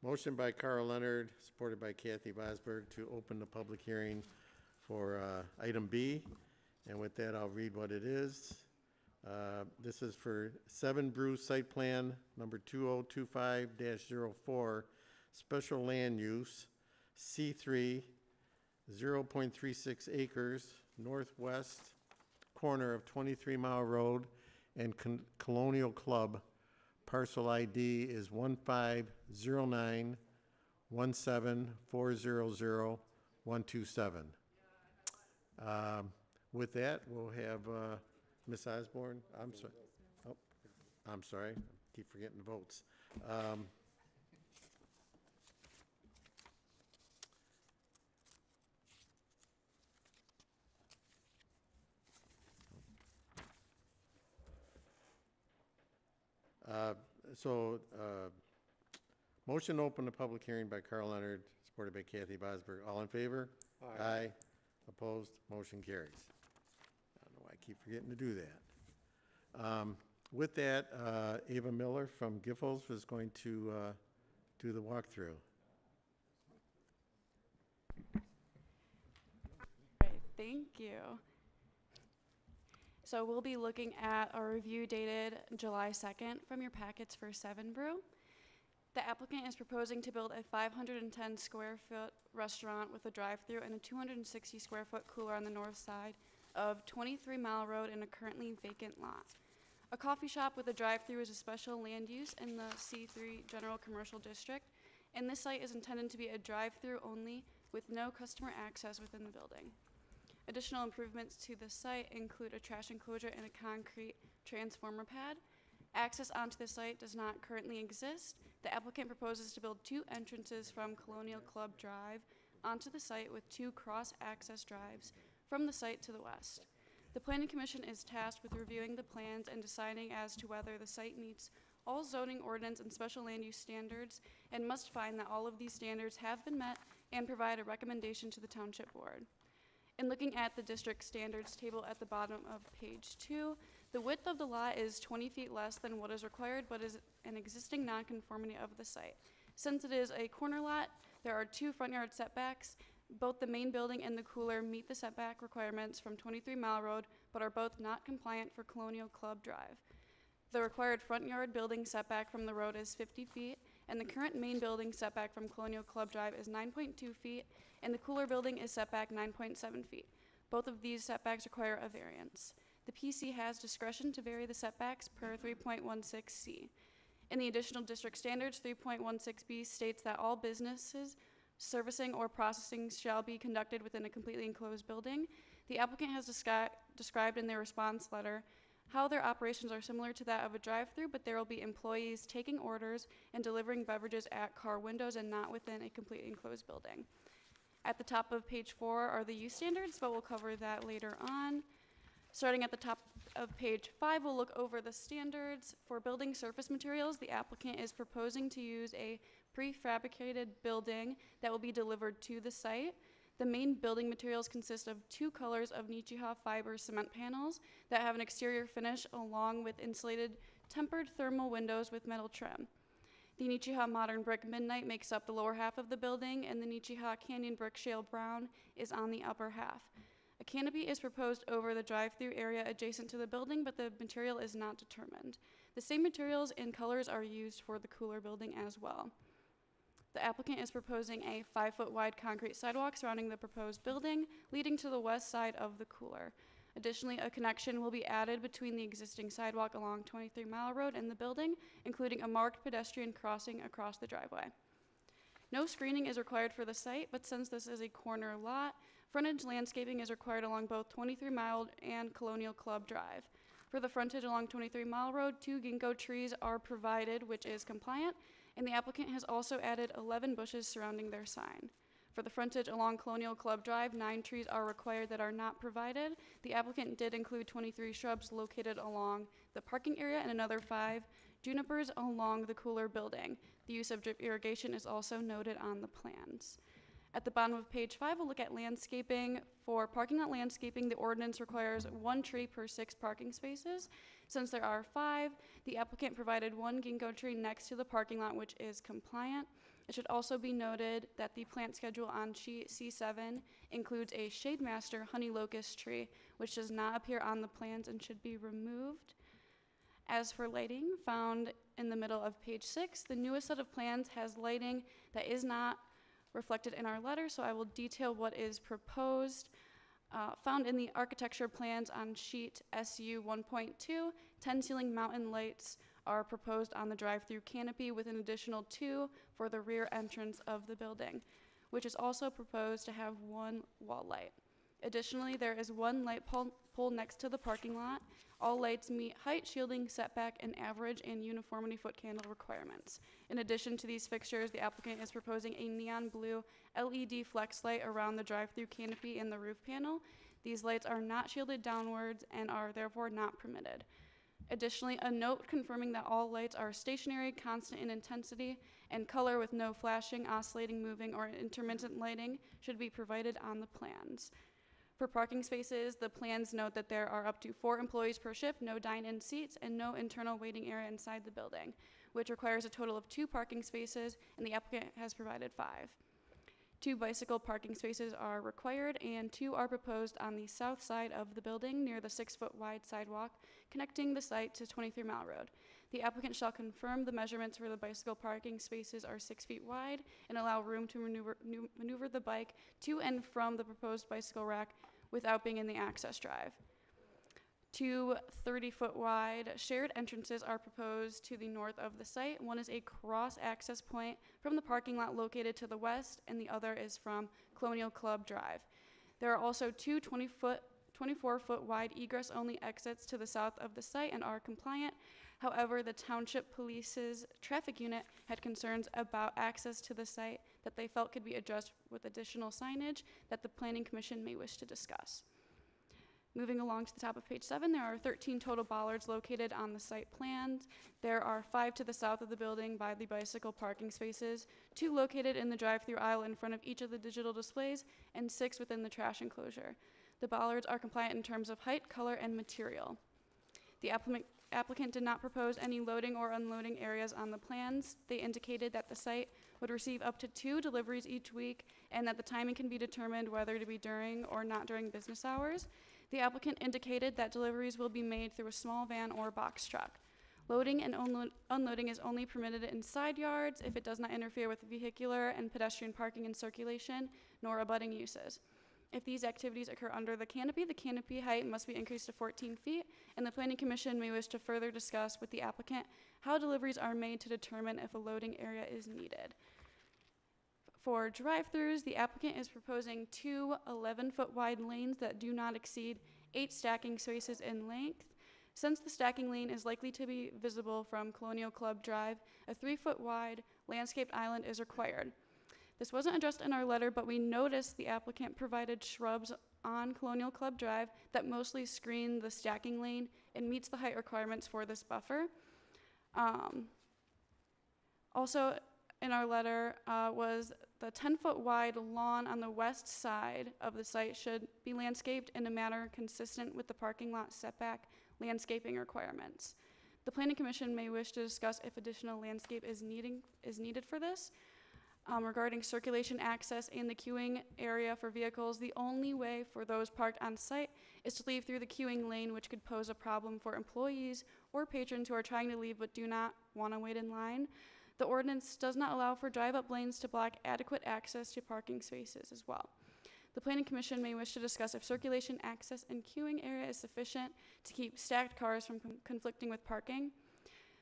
Motion by Carl Leonard, supported by Kathy Vosberg, to open the public hearing for item B. And with that, I'll read what it is. This is for 7 Brew Site Plan number 2025-04, Special Land Use, C3, 0.36 acres, northwest corner of 23 Mile Road and Colonial Club. Parcel ID is 1509-17400-127. With that, we'll have Ms. Osborne. I'm sorry. Oh, I'm sorry. Keep forgetting the votes. Motion to open the public hearing by Carl Leonard, supported by Kathy Vosberg. All in favor? Aye. Opposed? Motion carries. I don't know why I keep forgetting to do that. With that, Ava Miller from Giffords is going to do the walkthrough. Right, thank you. So we'll be looking at a review dated July 2nd from your packets for 7 Brew. The applicant is proposing to build a 510 square foot restaurant with a drive-through and a 260 square foot cooler on the north side of 23 Mile Road in a currently vacant lot. A coffee shop with a drive-through is a special land use in the C3 General Commercial District, and this site is intended to be a drive-through only with no customer access within the building. Additional improvements to the site include a trash enclosure and a concrete transformer pad. Access onto the site does not currently exist. The applicant proposes to build 2 entrances from Colonial Club Drive onto the site with 2 cross-access drives from the site to the west. The Planning Commission is tasked with reviewing the plans and deciding as to whether the site meets all zoning ordinance and special land use standards and must find that all of these standards have been met and provide a recommendation to the Township Board. In looking at the district standards table at the bottom of page 2, the width of the lot is 20 feet less than what is required, but is an existing nonconformity of the site. Since it is a corner lot, there are 2 front yard setbacks. Both the main building and the cooler meet the setback requirements from 23 Mile Road, but are both not compliant for Colonial Club Drive. The required front yard building setback from the road is 50 feet, and the current main building setback from Colonial Club Drive is 9.2 feet, and the cooler building is setback 9.7 feet. Both of these setbacks require a variance. The PC has discretion to vary the setbacks per 3.16C. In the additional district standards, 3.16B states that all businesses servicing or processing shall be conducted within a completely enclosed building. The applicant has described in their response letter how their operations are similar to that of a drive-through, but there will be employees taking orders and delivering beverages at car windows and not within a completely enclosed building. At the top of page 4 are the use standards, but we'll cover that later on. Starting at the top of page 5, we'll look over the standards. For building surface materials, the applicant is proposing to use a prefabricated building that will be delivered to the site. The main building materials consist of 2 colors of Nichiha fiber cement panels that have an exterior finish along with insulated tempered thermal windows with metal trim. The Nichiha Modern Brick Midnight makes up the lower half of the building, and the Nichiha Canyon Brick Shale Brown is on the upper half. A canopy is proposed over the drive-through area adjacent to the building, but the material is not determined. The same materials and colors are used for the cooler building as well. The applicant is proposing a 5-foot wide concrete sidewalk surrounding the proposed building, leading to the west side of the cooler. Additionally, a connection will be added between the existing sidewalk along 23 Mile Road and the building, including a marked pedestrian crossing across the driveway. No screening is required for the site, but since this is a corner lot, frontage landscaping is required along both 23 Mile and Colonial Club Drive. For the frontage along 23 Mile Road, 2 ginkgo trees are provided, which is compliant, and the applicant has also added 11 bushes surrounding their sign. For the frontage along Colonial Club Drive, 9 trees are required that are not provided. The applicant did include 23 shrubs located along the parking area and another 5 junipers along the cooler building. The use of drip irrigation is also noted on the plans. At the bottom of page 5, we'll look at landscaping. For parking lot landscaping, the ordinance requires 1 tree per 6 parking spaces. Since there are 5, the applicant provided 1 ginkgo tree next to the parking lot, which is compliant. It should also be noted that the plant schedule on sheet C7 includes a Shade Master honey locust tree, which does not appear on the plans and should be removed. As for lighting, found in the middle of page 6, the newest set of plans has lighting that is not reflected in our letter, so I will detail what is proposed. Found in the architecture plans on sheet SU 1.2, 10 ceiling mountain lights are proposed on the drive-through canopy with an additional 2 for the rear entrance of the building, which is also proposed to have 1 wall light. Additionally, there is 1 light pole next to the parking lot. All lights meet height, shielding, setback, and average and uniformity foot candle requirements. In addition to these fixtures, the applicant is proposing a neon blue LED flex light around the drive-through canopy and the roof panel. These lights are not shielded downwards and are therefore not permitted. Additionally, a note confirming that all lights are stationary, constant in intensity, and color with no flashing, oscillating, moving, or intermittent lighting should be provided on the plans. For parking spaces, the plans note that there are up to 4 employees per shift, no dine-in seats, and no internal waiting area inside the building, which requires a total of 2 parking spaces, and the applicant has provided 5. 2 bicycle parking spaces are required, and 2 are proposed on the south side of the building near the 6-foot wide sidewalk connecting the site to 23 Mile Road. The applicant shall confirm the measurements for the bicycle parking spaces are 6 feet wide and allow room to maneuver the bike to and from the proposed bicycle rack without being in the access drive. 2 30-foot wide shared entrances are proposed to the north of the site. One is a cross access point from the parking lot located to the west, and the other is from Colonial Club Drive. There are also 2 24-foot wide egress-only exits to the south of the site and are compliant. However, the Township Police's traffic unit had concerns about access to the site that they felt could be addressed with additional signage that the Planning Commission may wish to discuss. Moving along to the top of page 7, there are 13 total bollards located on the site plans. There are 5 to the south of the building by the bicycle parking spaces, 2 located in the drive-through aisle in front of each of the digital displays, and 6 within the trash enclosure. The bollards are compliant in terms of height, color, and material. The applicant did not propose any loading or unloading areas on the plans. They indicated that the site would receive up to 2 deliveries each week and that the timing can be determined whether to be during or not during business hours. The applicant indicated that deliveries will be made through a small van or box truck. Loading and unloading is only permitted in side yards if it does not interfere with vehicular and pedestrian parking and circulation, nor abutting uses. If these activities occur under the canopy height must be increased to 14 feet, and the Planning Commission may wish to further discuss with the applicant how deliveries are made to determine if a loading area is needed. For drive-throughs, the applicant is proposing 2 11-foot wide lanes that do not exceed 8 stacking spaces in length. Since the stacking lane is likely to be visible from Colonial Club Drive, a 3-foot wide landscaped island is required. This wasn't addressed in our letter, but we noticed the applicant provided shrubs on Colonial Club Drive that mostly screen the stacking lane and meets the height requirements for this buffer. Also in our letter was the 10-foot wide lawn on the west side of the site should be landscaped in a manner consistent with the parking lot setback landscaping requirements. The Planning Commission may wish to discuss if additional landscape is needed for this. Regarding circulation access and the queuing area for vehicles, the only way for those parked on site is to leave through the queuing lane, which could pose a problem for employees or patrons who are trying to leave but do not want to wait in line. The ordinance does not allow for drive-up lanes to block adequate access to parking spaces as well. The Planning Commission may wish to discuss if circulation access and queuing area is sufficient to keep stacked cars from conflicting with parking.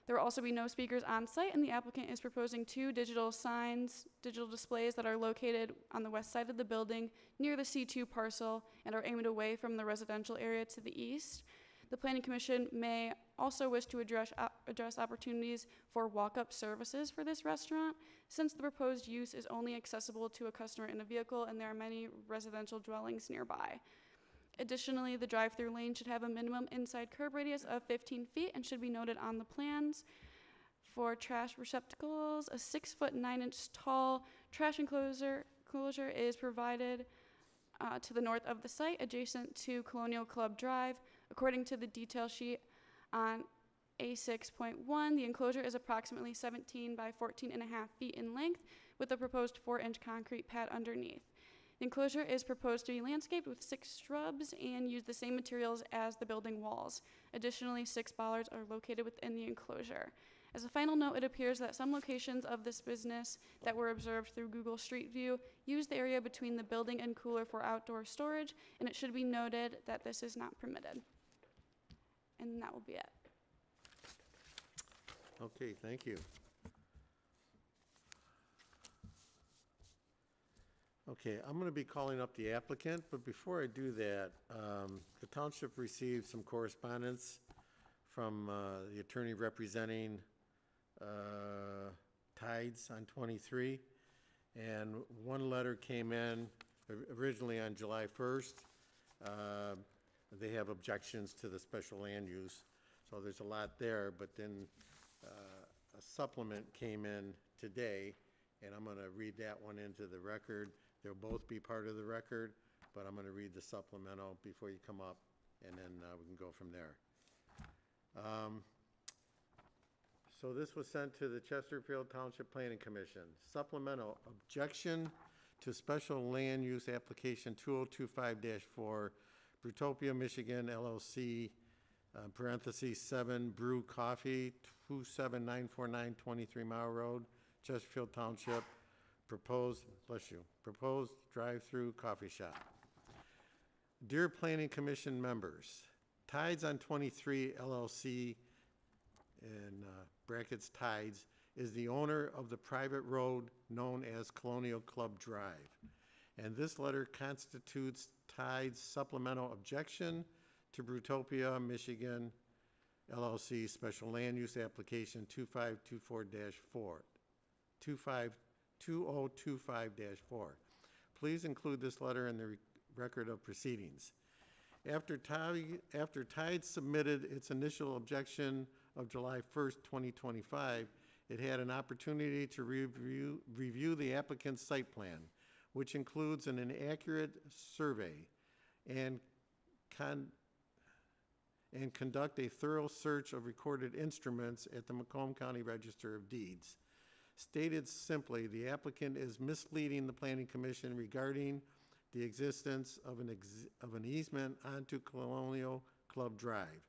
There will also be no speakers on site, and the applicant is proposing 2 digital signs, digital displays that are located on the west side of the building near the C2 parcel and are aimed away from the residential area to the east. The Planning Commission may also wish to address opportunities for walk-up services for this restaurant, since the proposed use is only accessible to a customer in a vehicle and there are many residential dwellings nearby. Additionally, the drive-through lane should have a minimum inside curb radius of 15 feet and should be noted on the plans. For trash receptacles, a 6-foot 9-inch tall trash enclosure is provided to the north of the site, adjacent to Colonial Club Drive. According to the detail sheet on A6.1, the enclosure is approximately 17 by 14.5 feet in length, with a proposed 4-inch concrete pad underneath. The enclosure is proposed to be landscaped with 6 shrubs and use the same materials as the building walls. Additionally, 6 bollards are located within the enclosure. As a final note, it appears that some locations of this business that were observed through Google Street View use the area between the building and cooler for outdoor storage, and it should be noted that this is not permitted. And that will be it. Okay, thank you. Okay, I'm going to be calling up the applicant, but before I do that, the township received some correspondence from the attorney representing Tides on 23, and one letter came in originally on July 1st. They have objections to the special land use, so there's a lot there, but then a supplement came in today, and I'm going to read that one into the record. They'll both be part of the record, but I'm going to read the supplemental before you come up, and then we can go from there. So this was sent to the Chesterfield Township Planning Commission. Supplemental objection to special land use application 2025-4, Brutopia, Michigan, LLC, parentheses 7 Brew Coffee, 27949 23 Mile Road, Chesterfield Township. Proposed drive-through coffee shop. Dear Planning Commission members, Tides on 23 LLC, in brackets Tides, is the owner of the private road known as Colonial Club Drive. And this letter constitutes Tides' supplemental objection to Brutopia, Michigan, LLC Special Land Use Application 2524-4. 2025-4. Please include this letter in the record of proceedings. After Tide submitted its initial objection of July 1st, 2025, it had an opportunity to review the applicant's site plan, which includes an inaccurate survey, and conduct a thorough search of recorded instruments at the Macomb County Register of Deeds. Stated simply, the applicant is misleading the Planning Commission regarding the existence of an easement onto Colonial Club Drive.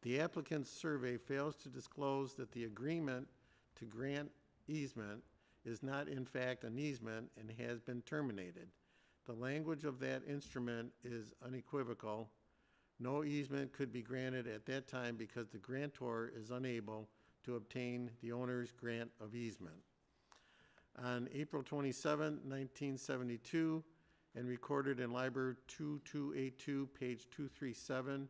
The applicant's survey fails to disclose that the agreement to grant easement is not in fact an easement and has been terminated. The language of that instrument is unequivocal. No easement could be granted at that time because the grantor is unable to obtain the owner's grant of easement. On April 27, 1972, and recorded in Library 2282, page 237,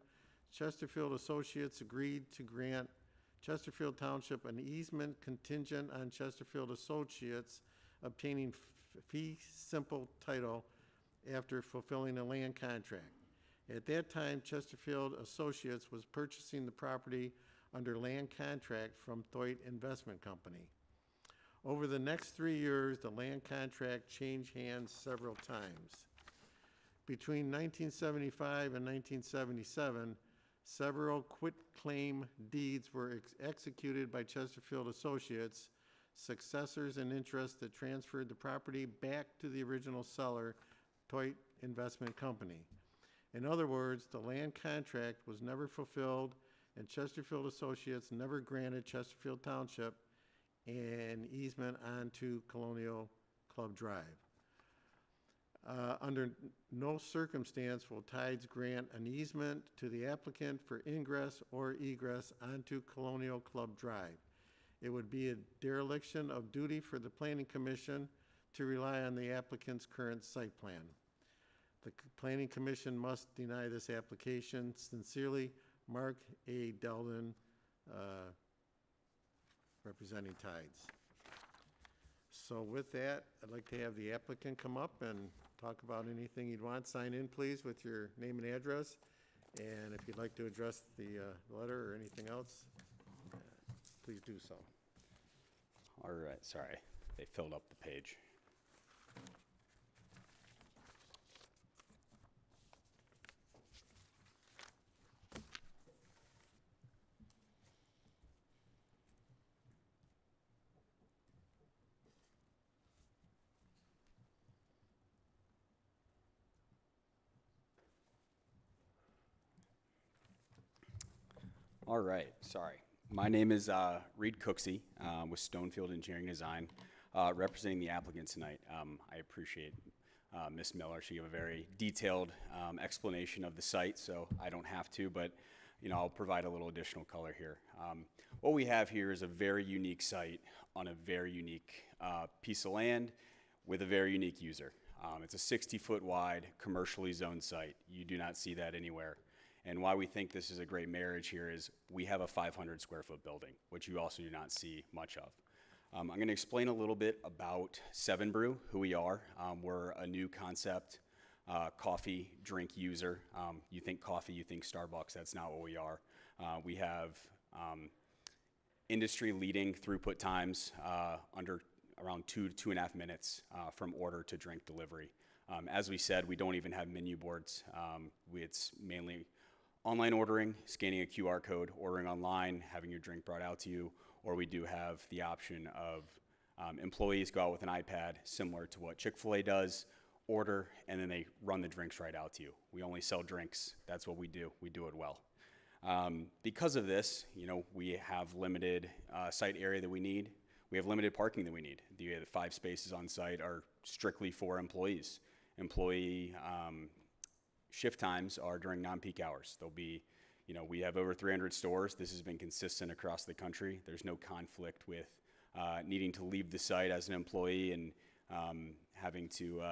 Chesterfield Associates agreed to grant Chesterfield Township an easement contingent on Chesterfield Associates obtaining fee simple title after fulfilling a land contract. At that time, Chesterfield Associates was purchasing the property under land contract from Thoit Investment Company. Over the next 3 years, the land contract changed hands several times. Between 1975 and 1977, Several quitclaim deeds were executed by Chesterfield Associates, successors in interest that transferred the property back to the original seller, Toit Investment Company. In other words, the land contract was never fulfilled, and Chesterfield Associates never granted Chesterfield Township an easement onto Colonial Club Drive. Under no circumstance will Tides grant an easement to the applicant for ingress or egress onto Colonial Club Drive. It would be a dereliction of duty for the Planning Commission to rely on the applicant's current site plan. The Planning Commission must deny this application. Sincerely, Mark A. Delden, representing Tides. So with that, I'd like to have the applicant come up and talk about anything you'd want. Sign in, please, with your name and address. And if you'd like to address the letter or anything else, please do so. All right, sorry, they filled up the page. All right, sorry. My name is Reed Cooksey with Stonefield Engineering Design, representing the applicant tonight. I appreciate Ms. Miller. She gave a very detailed explanation of the site, so I don't have to, but I'll provide a little additional color here. What we have here is a very unique site on a very unique piece of land with a very unique user. It's a 60-foot wide, commercially zoned site. You do not see that anywhere. And why we think this is a great marriage here is we have a 500 square foot building, which you also do not see much of. I'm going to explain a little bit about 7 Brew, who we are. We're a new concept coffee drink user. You think coffee, you think Starbucks. That's not what we are. We have industry leading throughput times under around 2 to 2.5 minutes from order to drink delivery. As we said, we don't even have menu boards. It's mainly online ordering, scanning a QR code, ordering online, having your drink brought out to you, or we do have the option of employees go out with an iPad, similar to what Chick-fil-A does, order, and then they run the drinks right out to you. We only sell drinks. That's what we do. We do it well. Because of this, we have limited site area that we need. We have limited parking that we need. The 5 spaces on site are strictly for employees. Employee shift times are during non-peak hours. There'll be, we have over 300 stores. This has been consistent across the country. There's no conflict with needing to leave the site as an employee and having to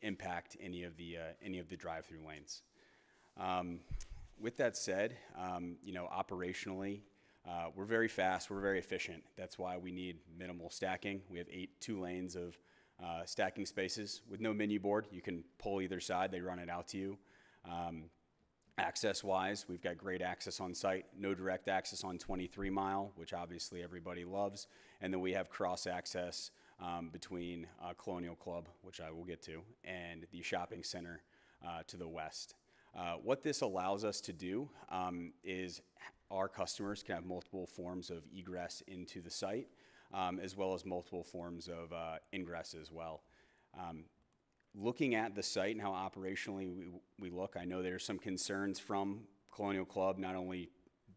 impact any of the drive-through lanes. With that said, operationally, we're very fast. We're very efficient. That's why we need minimal stacking. We have 2 lanes of stacking spaces with no menu board. You can pull either side. They run it out to you. Access-wise, we've got great access on site. No direct access on 23 Mile, which obviously everybody loves. And then we have cross-access between Colonial Club, which I will get to, and the shopping center to the west. What this allows us to do is our customers can have multiple forms of egress into the site, as well as multiple forms of ingress as well. Looking at the site and how operationally we look, I know there's some concerns from Colonial Club. Not only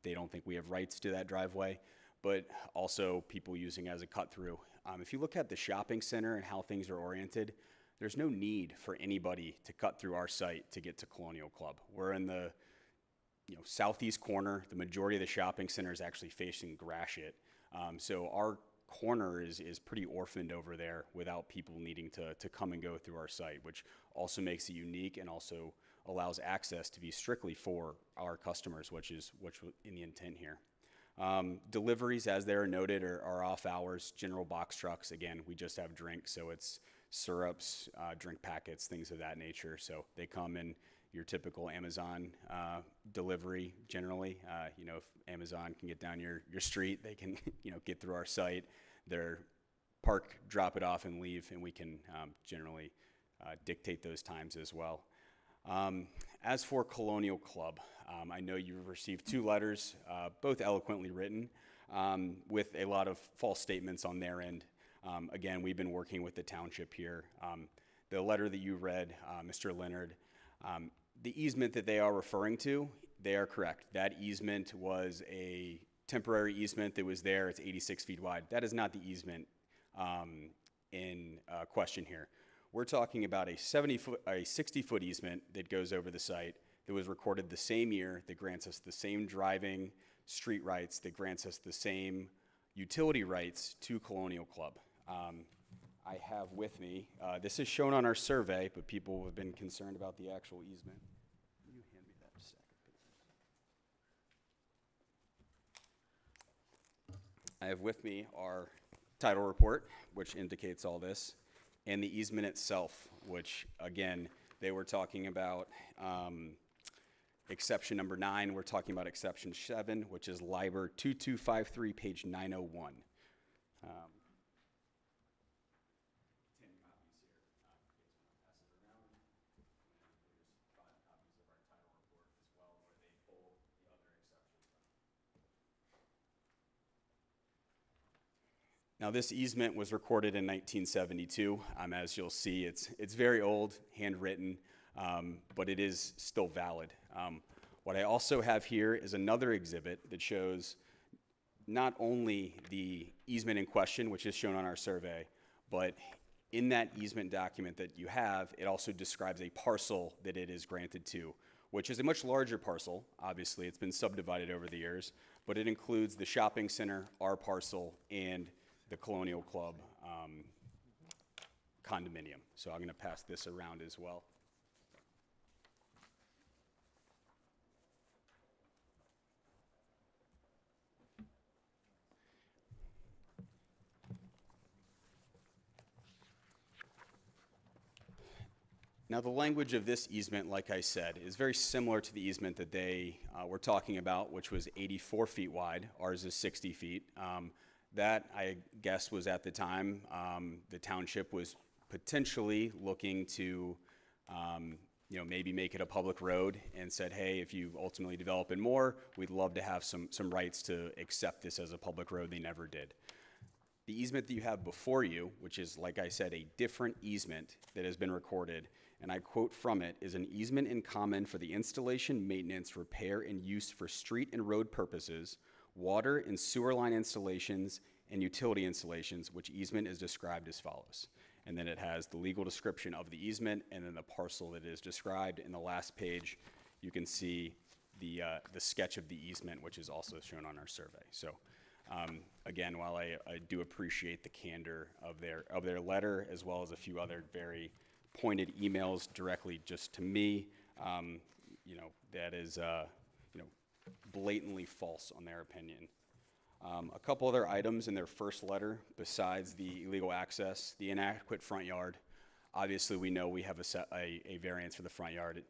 they don't think we have rights to that driveway, but also people using it as a cut-through. If you look at the shopping center and how things are oriented, there's no need for anybody to cut through our site to get to Colonial Club. We're in the southeast corner. The majority of the shopping center is actually facing Gratiot. So our corner is pretty orphaned over there without people needing to come and go through our site, which also makes it unique and also allows access to be strictly for our customers, which in the intent here. Deliveries, as they're noted, are off hours. General box trucks, again, we just have drinks, so it's syrups, drink packets, things of that nature. So they come in your typical Amazon delivery generally. If Amazon can get down your street, they can get through our site. They're park, drop it off, and leave, and we can generally dictate those times as well. As for Colonial Club, I know you've received 2 letters, both eloquently written, with a lot of false statements on their end. Again, we've been working with the township here. The letter that you read, Mr. Leonard, the easement that they are referring to, they are correct. That easement was a temporary easement that was there. It's 86 feet wide. That is not the easement in question here. We're talking about a 60-foot easement that goes over the site that was recorded the same year, that grants us the same driving street rights, that grants us the same utility rights to Colonial Club. I have with me, this is shown on our survey, but people have been concerned about the actual easement. Can you hand me that stack of papers? I have with me our title report, which indicates all this, and the easement itself, which, again, they were talking about exception number 9. We're talking about exception 7, which is LIBOR 2253, page 901. 10 copies here. In case we don't pass it around. And there's 5 copies of our title report as well, where they pull the other exceptions from. Now, this easement was recorded in 1972. As you'll see, it's very old, handwritten, but it is still valid. What I also have here is another exhibit that shows not only the easement in question, which is shown on our survey, but in that easement document that you have, it also describes a parcel that it is granted to, which is a much larger parcel. Obviously, it's been subdivided over the years, but it includes the shopping center, our parcel, and the Colonial Club condominium. So I'm going to pass this around as well. Now, the language of this easement, like I said, is very similar to the easement that they were talking about, which was 84 feet wide. Ours is 60 feet. That, I guess, was at the time the township was potentially looking to, maybe make it a public road, and said, hey, if you ultimately develop it more, we'd love to have some rights to accept this as a public road. They never did. The easement that you have before you, which is, like I said, a different easement that has been recorded, and I quote from it, is an easement in common for the installation, maintenance, repair, and use for street and road purposes, water and sewer line installations, and utility installations, which easement is described as follows. And then it has the legal description of the easement, and then the parcel that is described. In the last page, you can see the sketch of the easement, which is also shown on our survey. So, again, while I do appreciate the candor of their letter, as well as a few other very pointed emails directly just to me, that is, blatantly false on their opinion. A couple other items in their first letter, besides the illegal access, the inadequate front yard. Obviously, we know we have a variance for the front yard.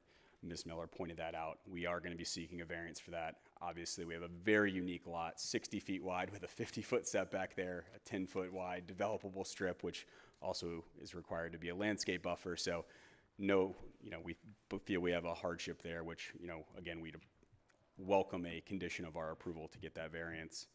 Ms. Miller pointed that out. We are going to be seeking a variance for that. Obviously, we have a very unique lot, 60 feet wide with a 50-foot setback there, a 10-foot wide developable strip, which also is required to be a landscape buffer. So, no, we feel we have a hardship there, which, again, we'd welcome a condition of our approval to get that variance.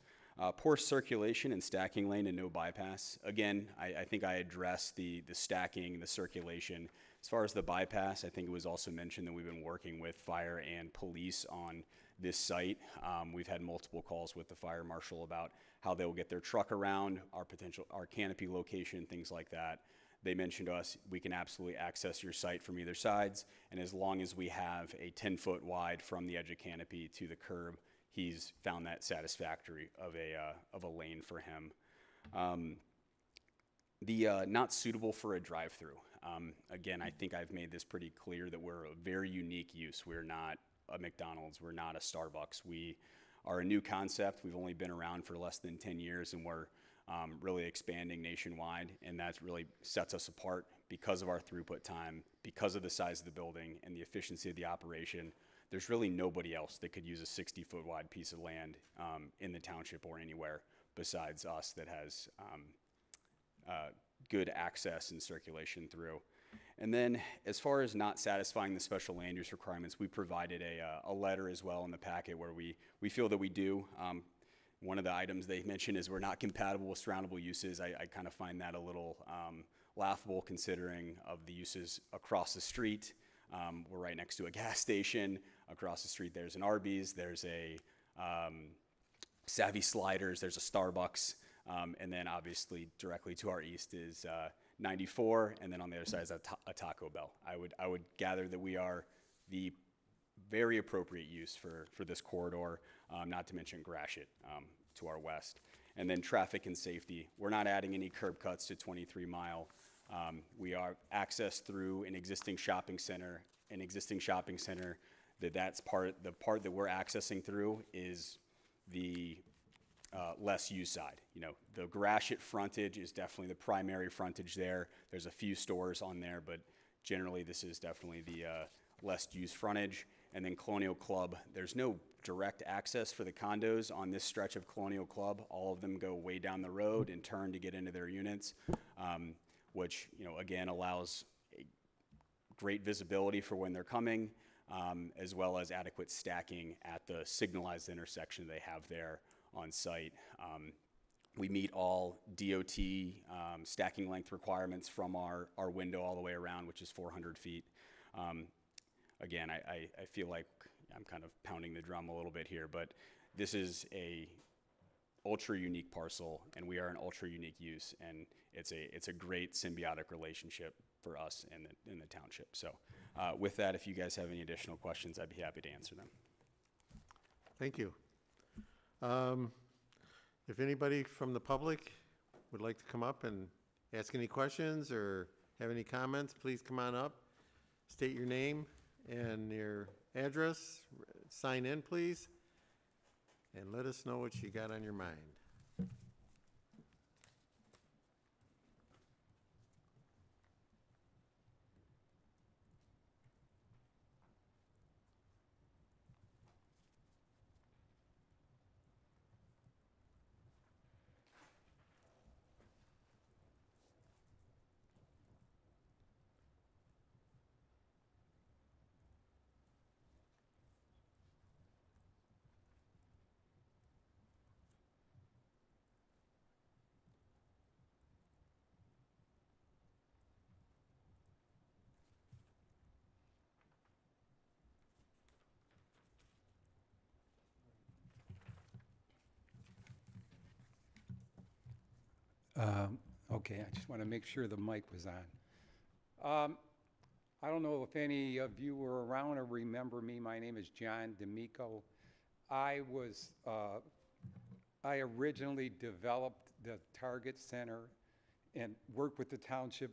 Poor circulation and stacking lane and no bypass. Again, I think I addressed the stacking and the circulation. As far as the bypass, I think it was also mentioned that we've been working with fire and police on this site. We've had multiple calls with the fire marshal about how they will get their truck around, our canopy location, things like that. They mentioned to us, we can absolutely access your site from either sides, and as long as we have a 10-foot wide from the edge of canopy to the curb, he's found that satisfactory of a lane for him. Not suitable for a drive-through. Again, I think I've made this pretty clear that we're a very unique use. We're not a McDonald's, we're not a Starbucks. We are a new concept. We've only been around for less than 10 years, and we're really expanding nationwide, and that really sets us apart because of our throughput time, because of the size of the building and the efficiency of the operation. There's really nobody else that could use a 60-foot wide piece of land in the township or anywhere besides us that has good access and circulation through. And then, as far as not satisfying the special land use requirements, we provided a letter as well in the packet where we feel that we do. One of the items they mentioned is we're not compatible with surroundable uses. I kind of find that a little laughable considering of the uses across the street. We're right next to a gas station. Across the street there's an Arby's, there's a Savvy Sliders, there's a Starbucks, and then obviously directly to our east is 94, and then on the other side is a Taco Bell. I would gather that we are the very appropriate use for this corridor, not to mention Gratiot to our west. And then traffic and safety. We're not adding any curb cuts to 23 Mile. We are accessed through an existing shopping center. That's the part that we're accessing through is the less used side. You know, the Gratiot frontage is definitely the primary frontage there. There's a few stores on there, but generally this is definitely the less used frontage. And then Colonial Club, there's no direct access for the condos on this stretch of Colonial Club. All of them go way down the road and turn to get into their units, which, you know, again, allows great visibility for when they're coming, as well as adequate stacking at the signalized intersection they have there on site. We meet all DOT stacking length requirements from our window all the way around, which is 400 feet. Again, I feel like I'm kind of pounding the drum a little bit here, but this is a ultra unique parcel, and we are an ultra unique use, and it's a great symbiotic relationship for us in the township. So with that, if you guys have any additional questions, I'd be happy to answer them. Thank you. If anybody from the public would like to come up and ask any questions or have any comments, please come on up, state your name and your address, sign in, please, and let us know what you got on your mind. Okay, I just want to make sure the mic was on. I don't know if any of you were around or remember me. My name is John D'Amico. I originally developed the Target Center and worked with the township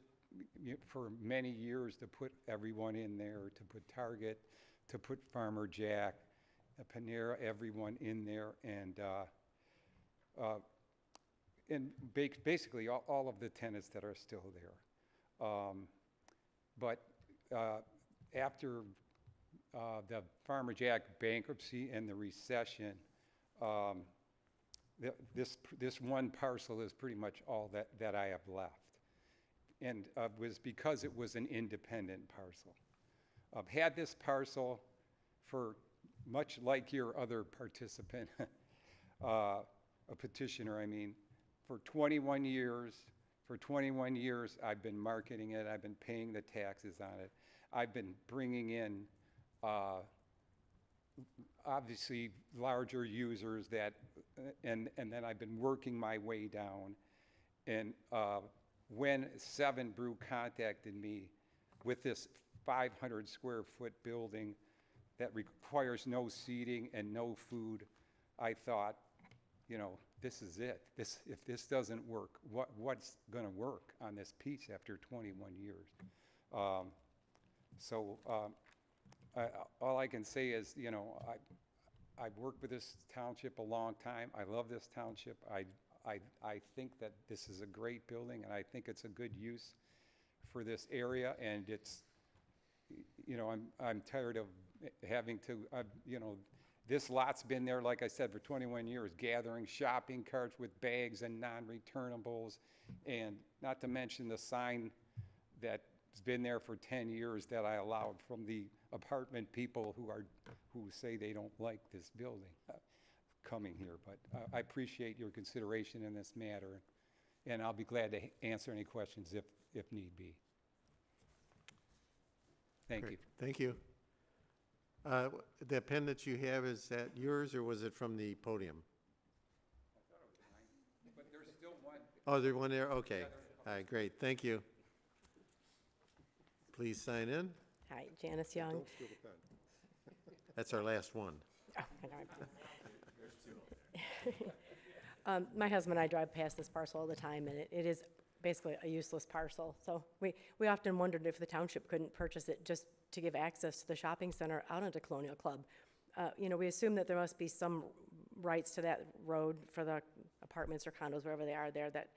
for many years to put everyone in there, to put Target, to put Farmer Jack, Panera, everyone in there, and basically all of the tenants that are still there. But after the Farmer Jack bankruptcy and the recession, this one parcel is pretty much all that I have left. And was because it was an independent parcel. I've had this parcel for, much like your other participant, a petitioner, I mean, for 21 years. For 21 years, I've been marketing it. I've been paying the taxes on it. I've been bringing in, obviously, larger users and then I've been working my way down. And when 7 Brew contacted me with this 500 square foot building that requires no seating and no food, I thought, you know, this is it. If this doesn't work, what's going to work on this piece after 21 years? All I can say is, you know, I've worked with this township a long time. I love this township. I think that this is a great building, and I think it's a good use for this area. And it's, you know, I'm tired of having to, you know, this lot's been there, like I said, for 21 years, gathering shopping carts with bags and non-returnables, and not to mention the sign that been there for 10 years that I allowed from the apartment people who say they don't like this building coming here. But I appreciate your consideration in this matter, and I'll be glad to answer any questions if need be. Thank you. Great. Thank you. The pen that you have, is that yours or was it from the podium? But there's still one. Oh, there's one there? Okay. All right, great. Thank you. Please sign in. Hi, Janice Young. Don't steal the pen. That's our last one. Oh, I know. My husband and I drive past this parcel all the time, and it is basically a useless parcel. So we often wondered if the township couldn't purchase it just to give access to the shopping center out onto Colonial Club. You know, we assume that there must be some rights to that road for the apartments or condos, wherever they are there, that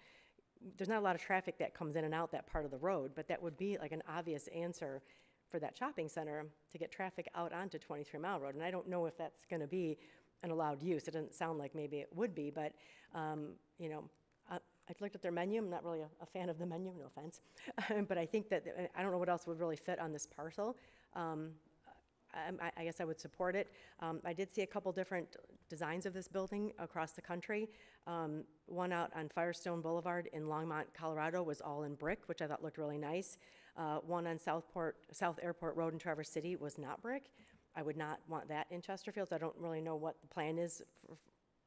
there's not a lot of traffic that comes in and out that part of the road, but that would be like an obvious answer for that shopping center to get traffic out onto 23 Mile Road. And I don't know if that's going to be an allowed use. It doesn't sound like maybe it would be, but, you know, I looked at their menu. I'm not really a fan of the menu, no offense. But I think that, I don't know what else would really fit on this parcel. I guess I would support it. I did see a couple different designs of this building across the country. One out on Firestone Boulevard in Longmont, Colorado was all in brick, which I thought looked really nice. One on South Airport Road in Traverse City was not brick. I would not want that in Chesterfield, so I don't really know what the plan is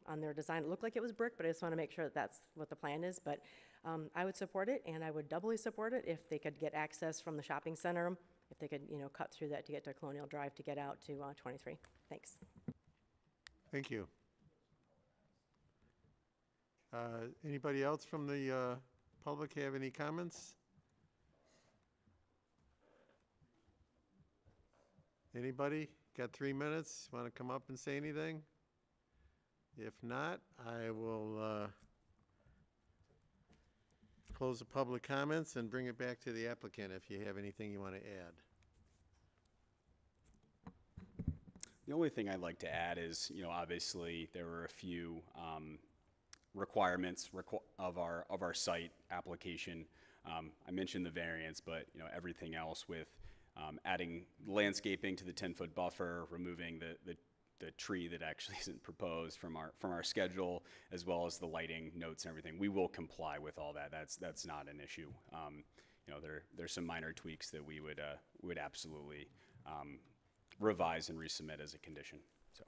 on their design. It looked like it was brick, but I just want to make sure that that's what the plan is. But I would support it, and I would doubly support it if they could get access from the shopping center, if they could, you know, cut through that to get to Colonial Drive to get out to 23. Thanks. Thank you. Anybody else from the public have any comments? Anybody? Got 3 minutes? Want to come up and say anything? If not, I will close the public comments and bring it back to the applicant if you have anything you want to add. The only thing I'd like to add is, you know, obviously there were a few requirements of our site application. I mentioned the variance, but you know, everything else with adding landscaping to the 10-foot buffer, removing the tree that actually isn't proposed from our schedule, as well as the lighting notes and everything. We will comply with all that. That's not an issue. You know, there's some minor tweaks that we would absolutely revise and resubmit as a condition. So.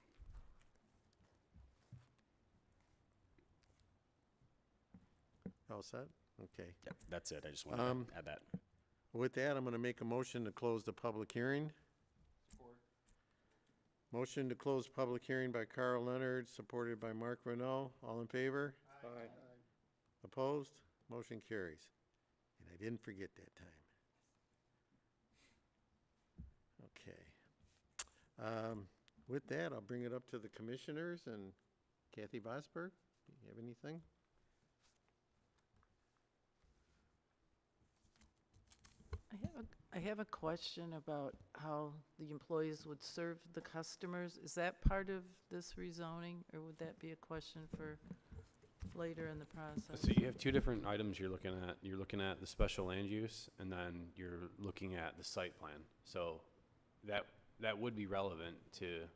All set? Okay. Yep, that's it. I just wanted to add that. With that, I'm going to make a motion to close the public hearing. Support. Motion to close public hearing by Carl Leonard, supported by Mark Renault. All in favor? Aye. Opposed? Motion carries. And I didn't forget that time. Okay. With that, I'll bring it up to the commissioners and Kathy Vosberg. Do you have anything? I have a question about how the employees would serve the customers. Is that part of this rezoning, or would that be a question for later in the process? So you have two different items you're looking at. You're looking at the special land use, and then you're looking at the site plan. So that would be relevant to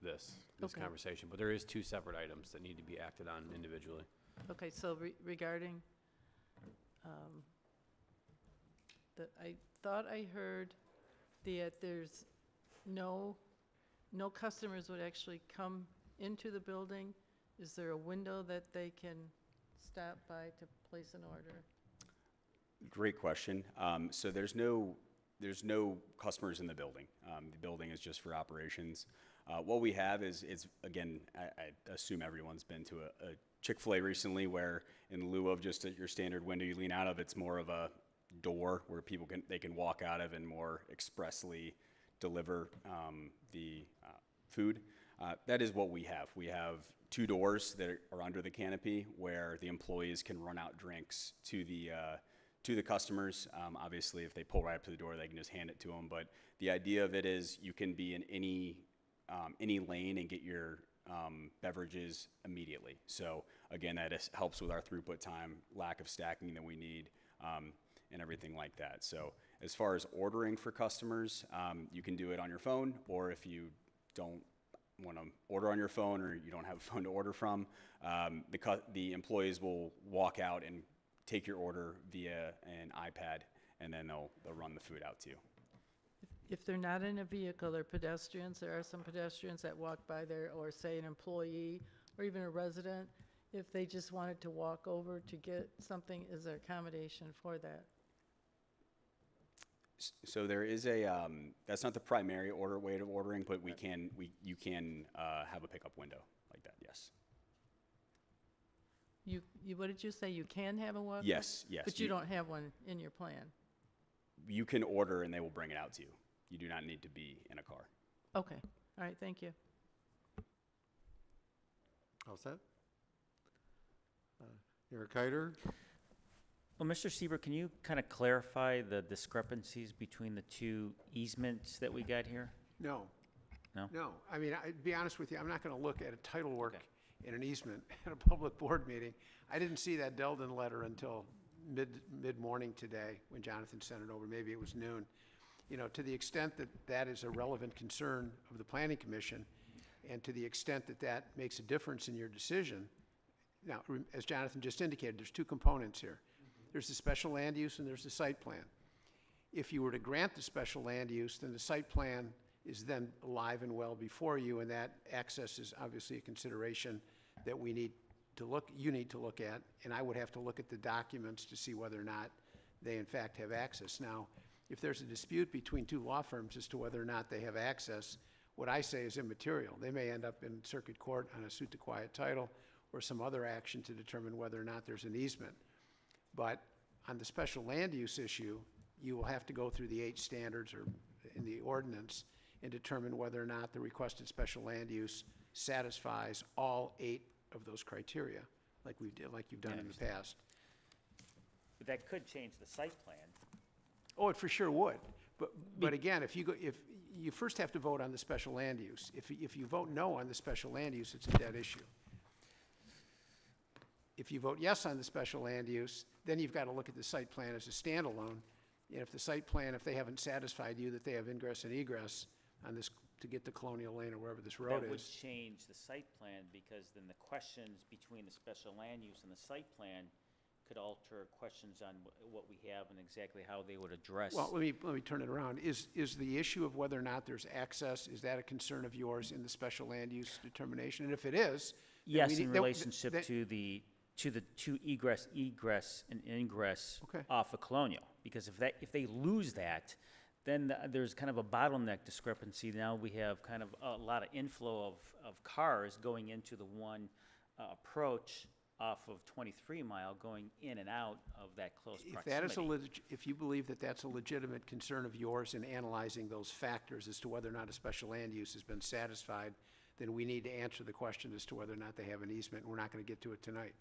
this Okay. conversation, but there is two separate items that need to be acted on individually. Okay, so regarding, I thought I heard that there's no customers would actually come into the building. Is there a window that they can stop by to place an order? Great question. So there's no customers in the building. The building is just for operations. What we have is, again, I assume everyone's been to a Chick-fil-A recently, where in lieu of just your standard window you lean out of, it's more of a door where people can walk out of and more expressly deliver the food. That is what we have. We have two doors that are under the canopy where the employees can run out drinks to the customers. Obviously, if they pull right up to the door, they can just hand it to them. But the idea of it is you can be in any lane and get your beverages immediately. So again, that helps with our throughput time, lack of stacking that we need, and everything like that. So As far as ordering for customers, you can do it on your phone, or if you don't want to order on your phone or you don't have a phone to order from, the employees will walk out and take your order via an iPad, and then they'll run the food out to you. If they're not in a vehicle, they're pedestrians. There are some pedestrians that walk by there, or say an employee, or even a resident. If they just wanted to walk over to get something, is there accommodation for that? So there is a, that's not the primary way of ordering, but you can have a pickup window like that, yes. What did you say? You can have a walk? Yes, yes. But you don't have one in your plan? You can order and they will bring it out to you. You do not need to be in a car. Okay, all right, thank you. All set? Eric Heider? Well, Mr. Sieber, can you kind of clarify the discrepancies between the two easements that we got here? No. No? No. I mean, to be honest with you, I'm not going to look at a title work in an easement at a public board meeting. I didn't see that Delden letter until mid-morning today when Jonathan sent it over. Maybe it was noon. You know, to the extent that that is a relevant concern of the Planning Commission, and to the extent that that makes a difference in your decision, now, as Jonathan just indicated, there's two components here. There's the special land use and there's the site plan. If you were to grant the special land use, then the site plan is then alive and well before you, and that access is obviously a consideration that you need to look at, and I would have to look at the documents to see whether or not they in fact have access. Now, if there's a dispute between two law firms as to whether or not they have access, what I say is immaterial. They may end up in circuit court on a suit to quiet title or some other action to determine whether or not there's an easement. But on the special land use issue, you will have to go through the 8 standards or in the ordinance and determine whether or not the requested special land use satisfies all 8 of those criteria, like you've done in the past. But that could change the site plan. Oh, it for sure would. But again, if you first have to vote on the special land use. If you vote no on the special land use, it's a dead issue. If you vote yes on the special land use, then you've got to look at the site plan as a standalone. And if the site plan, if they haven't satisfied you that they have ingress and egress on this to get to Colonial Lane or wherever this road That would is. change the site plan, because then the questions between the special land use and the site plan could alter questions on what we have and exactly how they would address. Well, let me turn it around. Is the issue of whether or not there's access, is that a concern of yours in the special land use determination? And if it is, then Yes, we in need- relationship to the two egress and ingress off of Colonial. Because if they lose that, then there's kind of a bottleneck discrepancy. Now we have kind of a lot of inflow of cars going into the one approach off of 23 Mile, going in and out of that close If proximity. that is if you believe that that's a legitimate concern of yours in analyzing those factors as to whether or not a special land use has been satisfied, then we need to answer the question as to whether or not they have an easement, and we're not going to get to it tonight.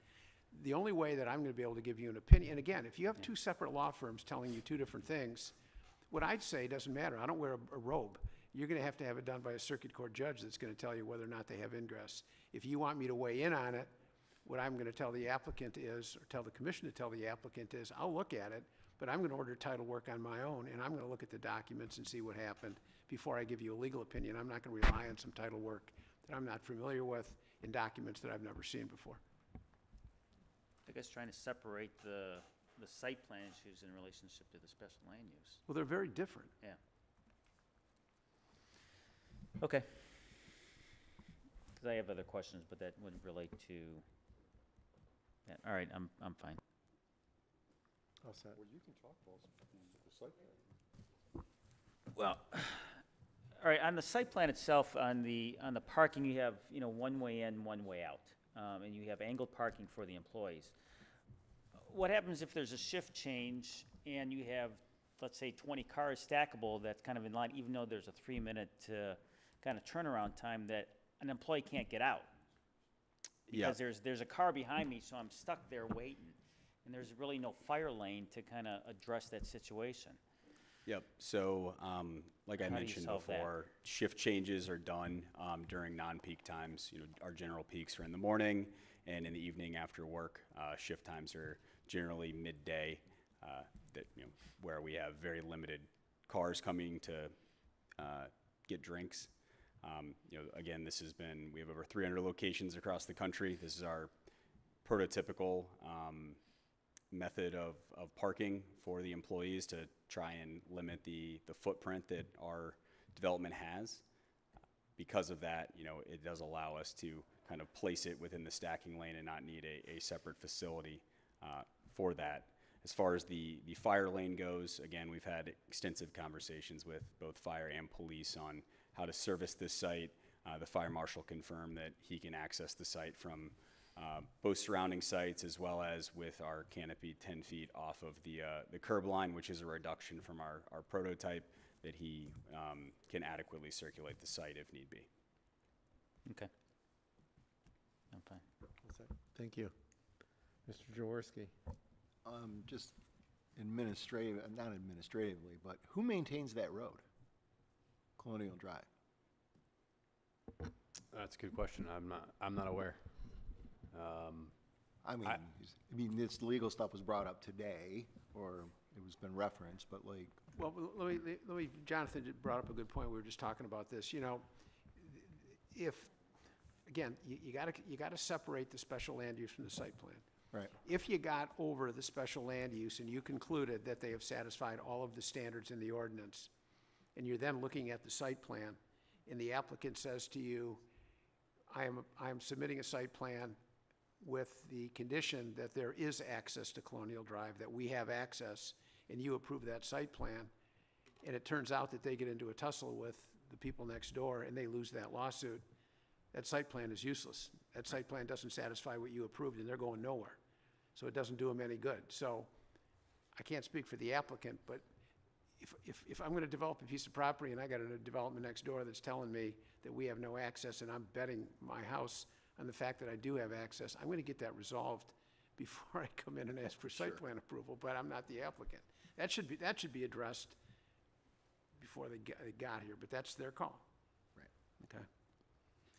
The only way that I'm going to be able to give you an opinion, and again, if you have two separate law firms telling you two different things, what I'd say doesn't matter. I don't wear a robe. You're going to have it done by a circuit court judge that's going to tell you whether or not they have ingress. If you want me to weigh in on it, what I'm going to tell the applicant is, or tell the commission to tell the applicant is, I'll look at it, but I'm going to order title work on my own, and I'm going to look at the documents and see what happened before I give you a legal opinion. I'm not going to rely on some title work that I'm not familiar with in documents that I've never seen before. I guess trying to separate the site plan issues in relationship to the special land use. Well, they're very different. Yeah. Okay. Because I have other questions, but that wouldn't relate to that. All right, I'm fine. All set. Well, you can talk about the site plan. Well, all right, on the site plan itself, on the parking, you have, one way in, one way out. And you have angled parking for the employees. What happens if there's a shift change and you have, let's say, 20 cars stackable that's kind of in line, even though there's a 3-minute kind of turnaround time, that an employee can't get out? Because there's a car behind me, so I'm stuck there waiting, and there's really no fire lane to kind of address that situation. Yep. So, like I How do you mentioned solve that? before, shift changes are done during non-peak times. Our general peaks are in the morning and in the evening after work. Shift times are generally midday. that, where we have very limited cars coming to get drinks. Again, we have over 300 locations across the country. This is our prototypical method of parking for the employees to try and limit the footprint that our development has. Because of that, it does allow us to kind of place it within the stacking lane and not need a separate facility for that. As far as the fire lane goes, again, we've had extensive conversations with both fire and police on how to service this site. The fire marshal confirmed that he can access the site from both surrounding sites as well as with our canopy 10 feet off of the curb line, which is a reduction from our prototype, that he can adequately circulate the site if need be. Okay. I'm fine. Thank you. Mr. Jaworski. Just not administratively, but who maintains that road? Colonial Drive. That's a good question. I'm not aware. I mean, this legal stuff was brought up today, or it was been referenced, but like. Well, let me, Jonathan brought up a good point. We were just talking about this. If, again, you gotta separate the special land use from the site plan. Right. If you got over the special land use and you concluded that they have satisfied all of the standards in the ordinance, and you're then looking at the site plan, and the applicant says to you, I am submitting a site plan with the condition that there is access to Colonial Drive, that we have access, and you approve that site plan, and it turns out that they get into a tussle with the people next door and they lose that lawsuit, that site plan is useless. That site plan doesn't satisfy what you approved, and they're going nowhere. So it doesn't do them any good. So I can't speak for the applicant, but if I'm going to develop a piece of property and I got a development next door that's telling me that we have no access, and I'm betting my house on the fact that I do have access, I'm going to get that resolved before I come in and ask for site plan approval, but I'm not the applicant. That should be addressed before they got here, but that's their call. Right. Okay.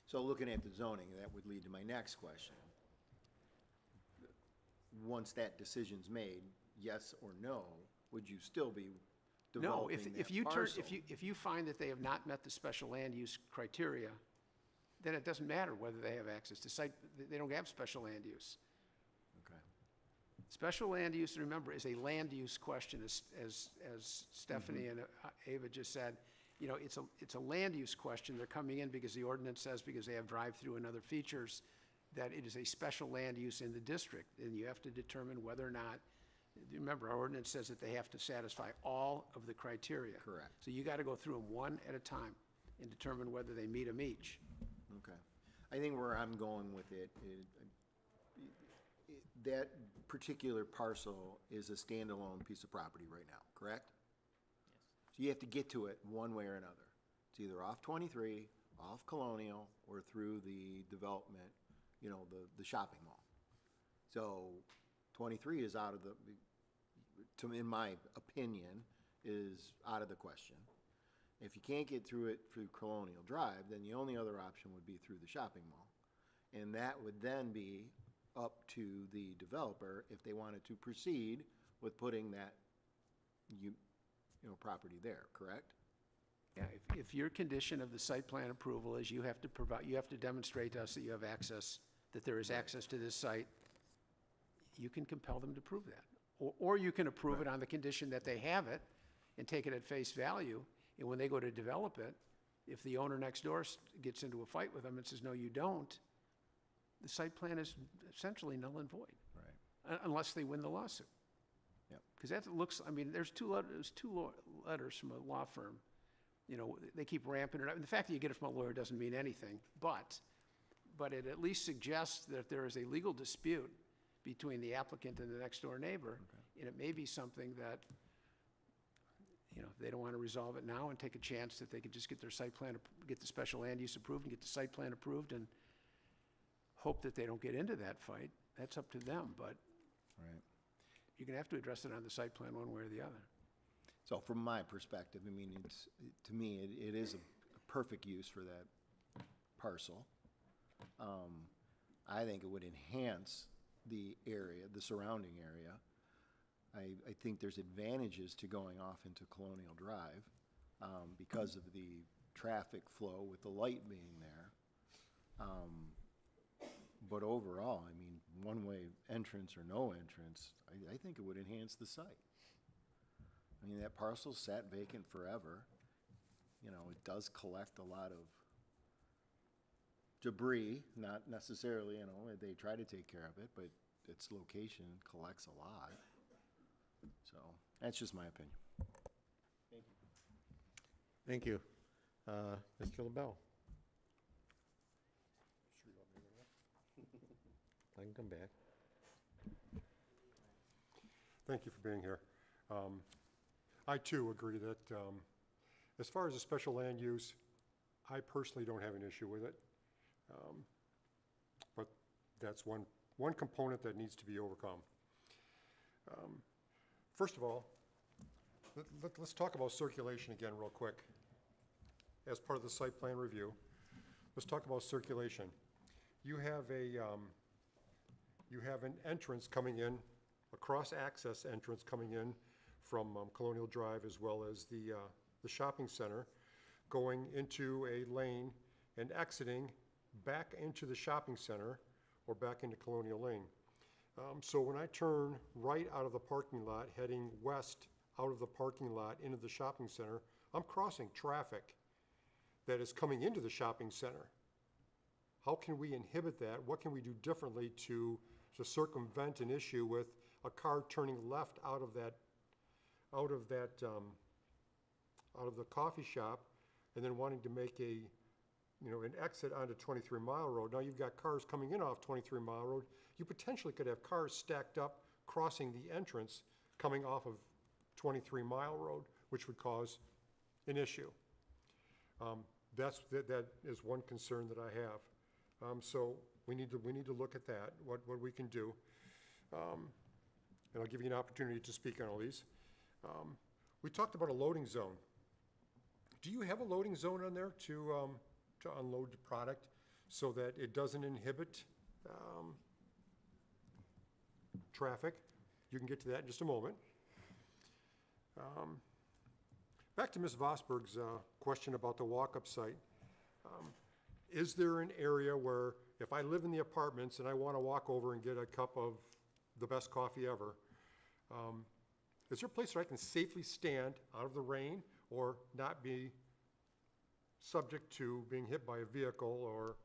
So looking at the zoning, that would lead to my next question. Once that decision's made, yes or no, would you still be developing that parcel? If you find that they have not met the special land use criteria, then it doesn't matter whether they have access to site. They don't have special land use. Okay. Special land use, remember, is a land use question, as Stephanie and Ava just said. It's a land use question. They're coming in because the ordinance says, because they have drive-through and other features, that it is a special land use in the district, and you have to determine whether or not, remember, our ordinance says that they have to satisfy all of the criteria. Correct. So you got to go through them one at a time and determine whether they meet them each. Okay. I think where I'm going with it is, that particular parcel is a standalone piece of property right now, correct? Yes. So you have to get to it one way or another. It's either off 23, off Colonial, or through the development, the shopping mall. So 23 is out of in my opinion, is out of the question. If you can't get through it through Colonial Drive, then the only other option would be through the shopping mall. And that would then be up to the developer if they wanted to proceed with putting that property there, correct? Yeah, if your condition of the site plan approval is you have to demonstrate to us that you have access, that there is access to this site, you can compel them to prove that. Or you can approve it on the condition that they have it and take it at face value, and when they go to develop it, if the owner next door gets into a fight with them and says, no, you don't, the site plan is essentially null and void. Right. Unless they win the lawsuit. Yep. Because that looks, there's two letters from a law firm. They keep ramping it up. And the fact that you get it from a lawyer doesn't mean anything, but it at least suggests that there is a legal dispute between the applicant and the next door neighbor. Okay. And it may be something that, they don't want to resolve it now and take a chance that they could just get their site plan, get the special land use approved and get the site plan approved and hope that they don't get into that fight. That's up to them, but right. You're going to have to address it on the site plan one way or the other. So from my perspective, to me, it is a perfect use for that parcel. I think it would enhance the area, the surrounding area. I think there's advantages to going off into Colonial Drive because of the traffic flow with the light being there. But overall, I mean, one-way entrance or no entrance, I think it would enhance the site. I mean, that parcel sat vacant forever. You know, it does collect a lot of debris, not necessarily, you know, they try to take care of it, but its location collects a lot. So, that's just my opinion. Thank you. Thank you. Mr. LaBelle? I can come back. Thank you for being here. I too agree that as far as a special land use, I personally don't have an issue with it. But that's one component that needs to be overcome. First of all, let's talk about circulation again real quick. As part of the site plan review, let's talk about circulation. You have an entrance coming in, a cross-access entrance coming in from Colonial Drive, as well as the shopping center, going into a lane and exiting back into the shopping center or back into Colonial Lane. So when I turn right out of the parking lot, heading west out of the parking lot into the shopping center, I'm crossing traffic that is coming into the shopping center. How can we inhibit that? What can we do differently to circumvent an issue with a car turning left out of the coffee shop and then wanting to make an exit onto 23 Mile Road? Now you've got cars coming in off 23 Mile Road. You potentially could have cars stacked up crossing the entrance coming off of 23 Mile Road, which would cause an issue. That is one concern that I have. So we need to look at that, what we can do. And I'll give you an opportunity to speak on all these. We talked about a loading zone. Do you have a loading zone on there to unload the product so that it doesn't inhibit traffic? You can get to that in just a moment. Back to Ms. Vosberg's question about the walk-up site. Is there an area where if I live in the apartments and I want to walk over and get a cup of the best coffee ever, is there a place where I can safely stand out of the rain or not be subject to being hit by a vehicle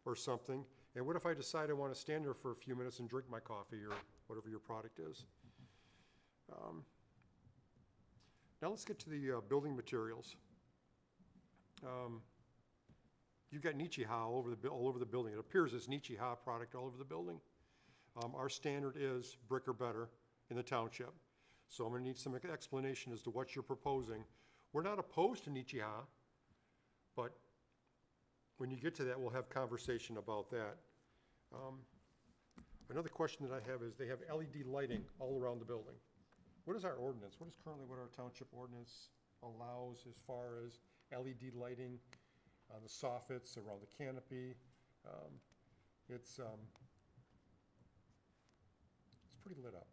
or something? And what if I decide I want to stand there for a few minutes and drink my coffee or whatever your product is? Now let's get to the building materials. You've got Nichiha all over the building. It appears as Nichiha product all over the building. Our standard is brick or better in the township. So I'm going to need some explanation as to what you're proposing. We're not opposed to Nichiha, but when you get to that, we'll have conversation about that. Another question that I have is they have LED lighting all around the building. What is our ordinance? What is currently what our township ordinance allows as far as LED lighting on the soffits, around the canopy? It's pretty lit up.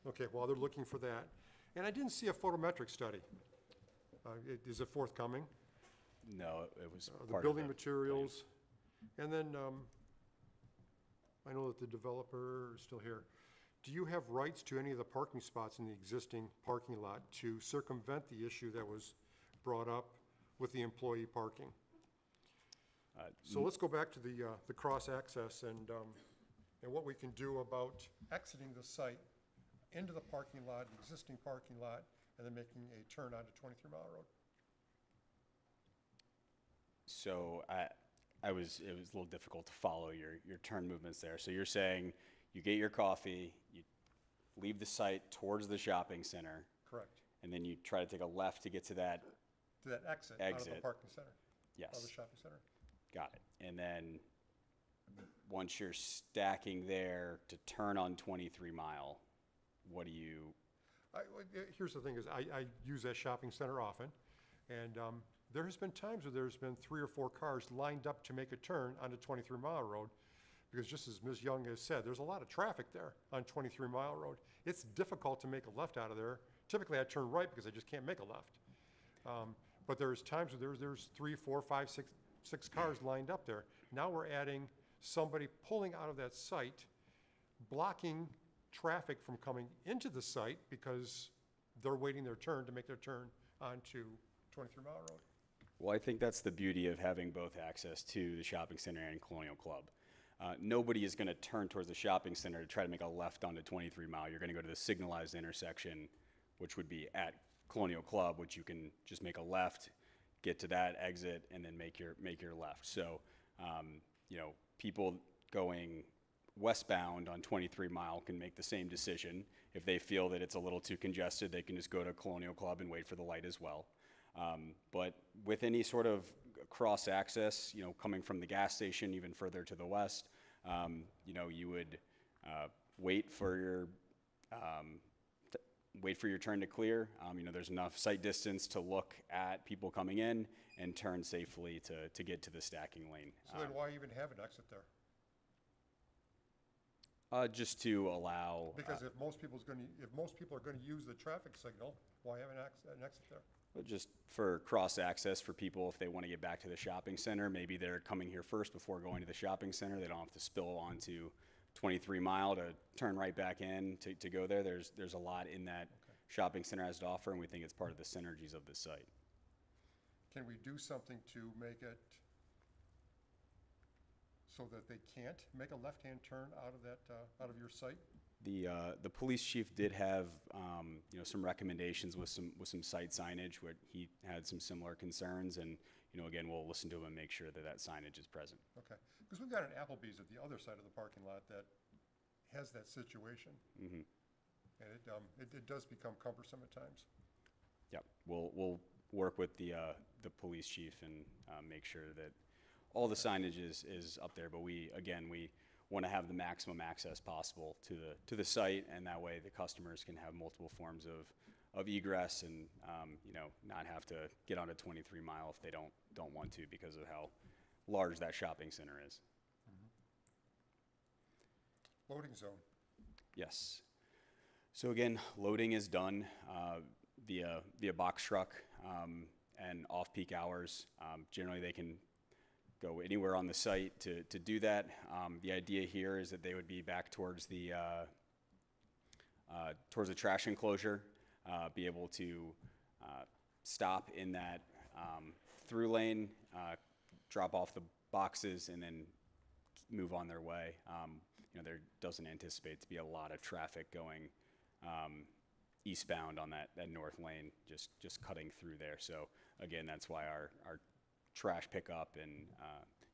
Okay, well, they're looking for that. And I didn't see a photometric study. Is it forthcoming? No, it was The part building of materials. And then, I know that the developer is still here. Do you have rights to any of the parking spots in the existing parking lot to circumvent the issue that was brought up with the employee parking? So let's go back to the cross-access and what we can do about exiting the site into the parking lot, the existing parking lot, and then making a turn onto 23 Mile Road. So it was a little difficult to follow your turn movements there. So you're saying you get your coffee, you leave the site towards the shopping center. Correct. And then you try to take a left to get to that exit out of the parking center. Yes. Out of the shopping center. Got it. And then once you're stacking there to turn on 23 Mile, what do you? Here's the thing is I use that shopping center often, and There has been times where there's been 3 or 4 cars lined up to make a turn onto 23 Mile Road, because just as Ms. Young has said, there's a lot of traffic there on 23 Mile Road. It's difficult to make a left out of there. Typically, I turn right because I just can't make a left. But there's times where there's 3, 4, 5, 6 cars lined up there. Now we're adding somebody pulling out of that site, blocking traffic from coming into the site because they're waiting their turn to make their turn onto 23 Mile Road. Well, I think that's the beauty of having both access to the shopping center and Colonial Club. Nobody is going to turn towards the shopping center to try to make a left onto 23 Mile. You're going to go to the signalized intersection, which would be at Colonial Club, which you can just make a left, get to that exit, and then make your left. So, you know, people going westbound on 23 Mile can make the same decision. If they feel that it's a little too congested, they can just go to Colonial Club and wait for the light as well. But with any sort of cross access, you know, coming from the gas station even further to the west, you know, you would wait for your turn to clear. You know, there's enough sight distance to look at people coming in and turn safely to get to the stacking lane. So then why even have an exit there? Just to allow. Because if most people are going to use the traffic signal, why have an exit there? Just for cross access for people if they want to get back to the shopping center. Maybe they're coming here first before going to the shopping center. They don't have to spill onto 23 Mile to turn right back in to go there. There's a lot in that shopping center has to offer, and we think it's part of the synergies of this site. Can we do something to make it so that they can't make a left-hand turn out of your site? The police chief did have you know, some recommendations with some site signage where he had some similar concerns, and you know, again, we'll listen to him and make sure that that signage is present. Okay, because we've got an Applebee's at the other side of the parking lot that has that situation, Mm-hmm. and it does become cumbersome at times. Yep, we'll work with the police chief and make sure that all the signage is up there. But we want to have the maximum access possible to the site, and that way the customers can have multiple forms of egress and you know, not have to get onto 23 Mile if they don't want to because of how large that shopping center is. Loading zone. Yes. So again, loading is done via box truck and off-peak hours. Generally, they can go anywhere on the site to do that. The idea here is that they would be back towards the trash enclosure, be able to stop in that through lane, drop off the boxes, and then move on their way. You know, there doesn't anticipate to be a lot of traffic going eastbound on that north lane, just cutting through there. So again, that's why our trash pickup and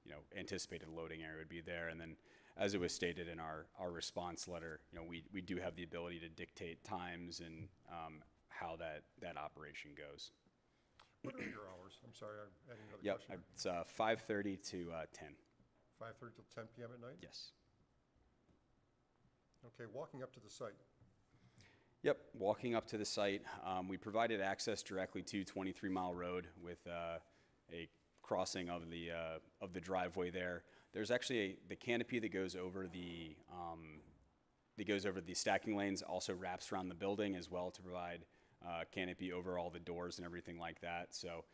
you know, anticipated loading area would be there. And then, as it was stated in our response letter, you know, we do have the ability to dictate times and how that operation goes. What are your hours? I'm sorry, I'm adding another Yep, question. it's 5:30 to 10. 5:30 till 10 p.m. at night? Yes. Okay, walking up to the site. Yep, walking up to the site. We provided access directly to 23 Mile Road with a crossing of the driveway there. There's actually the canopy that goes over the stacking lanes, also wraps around the building as well to provide canopy over all the doors and everything like that. So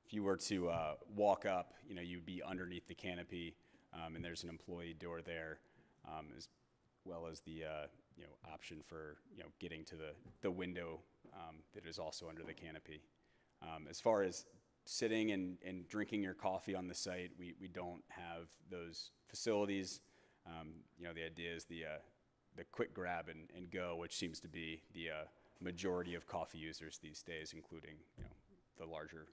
if you were to walk up, you know, you'd be underneath the canopy, and there's an employee door there, as well as the you know, option for, you know, getting to the window that is also under the canopy. As far as sitting and drinking your coffee on the site, we don't have those facilities. You know, the idea is the quick grab and go, which seems to be the majority of coffee users these days, including, you know, the larger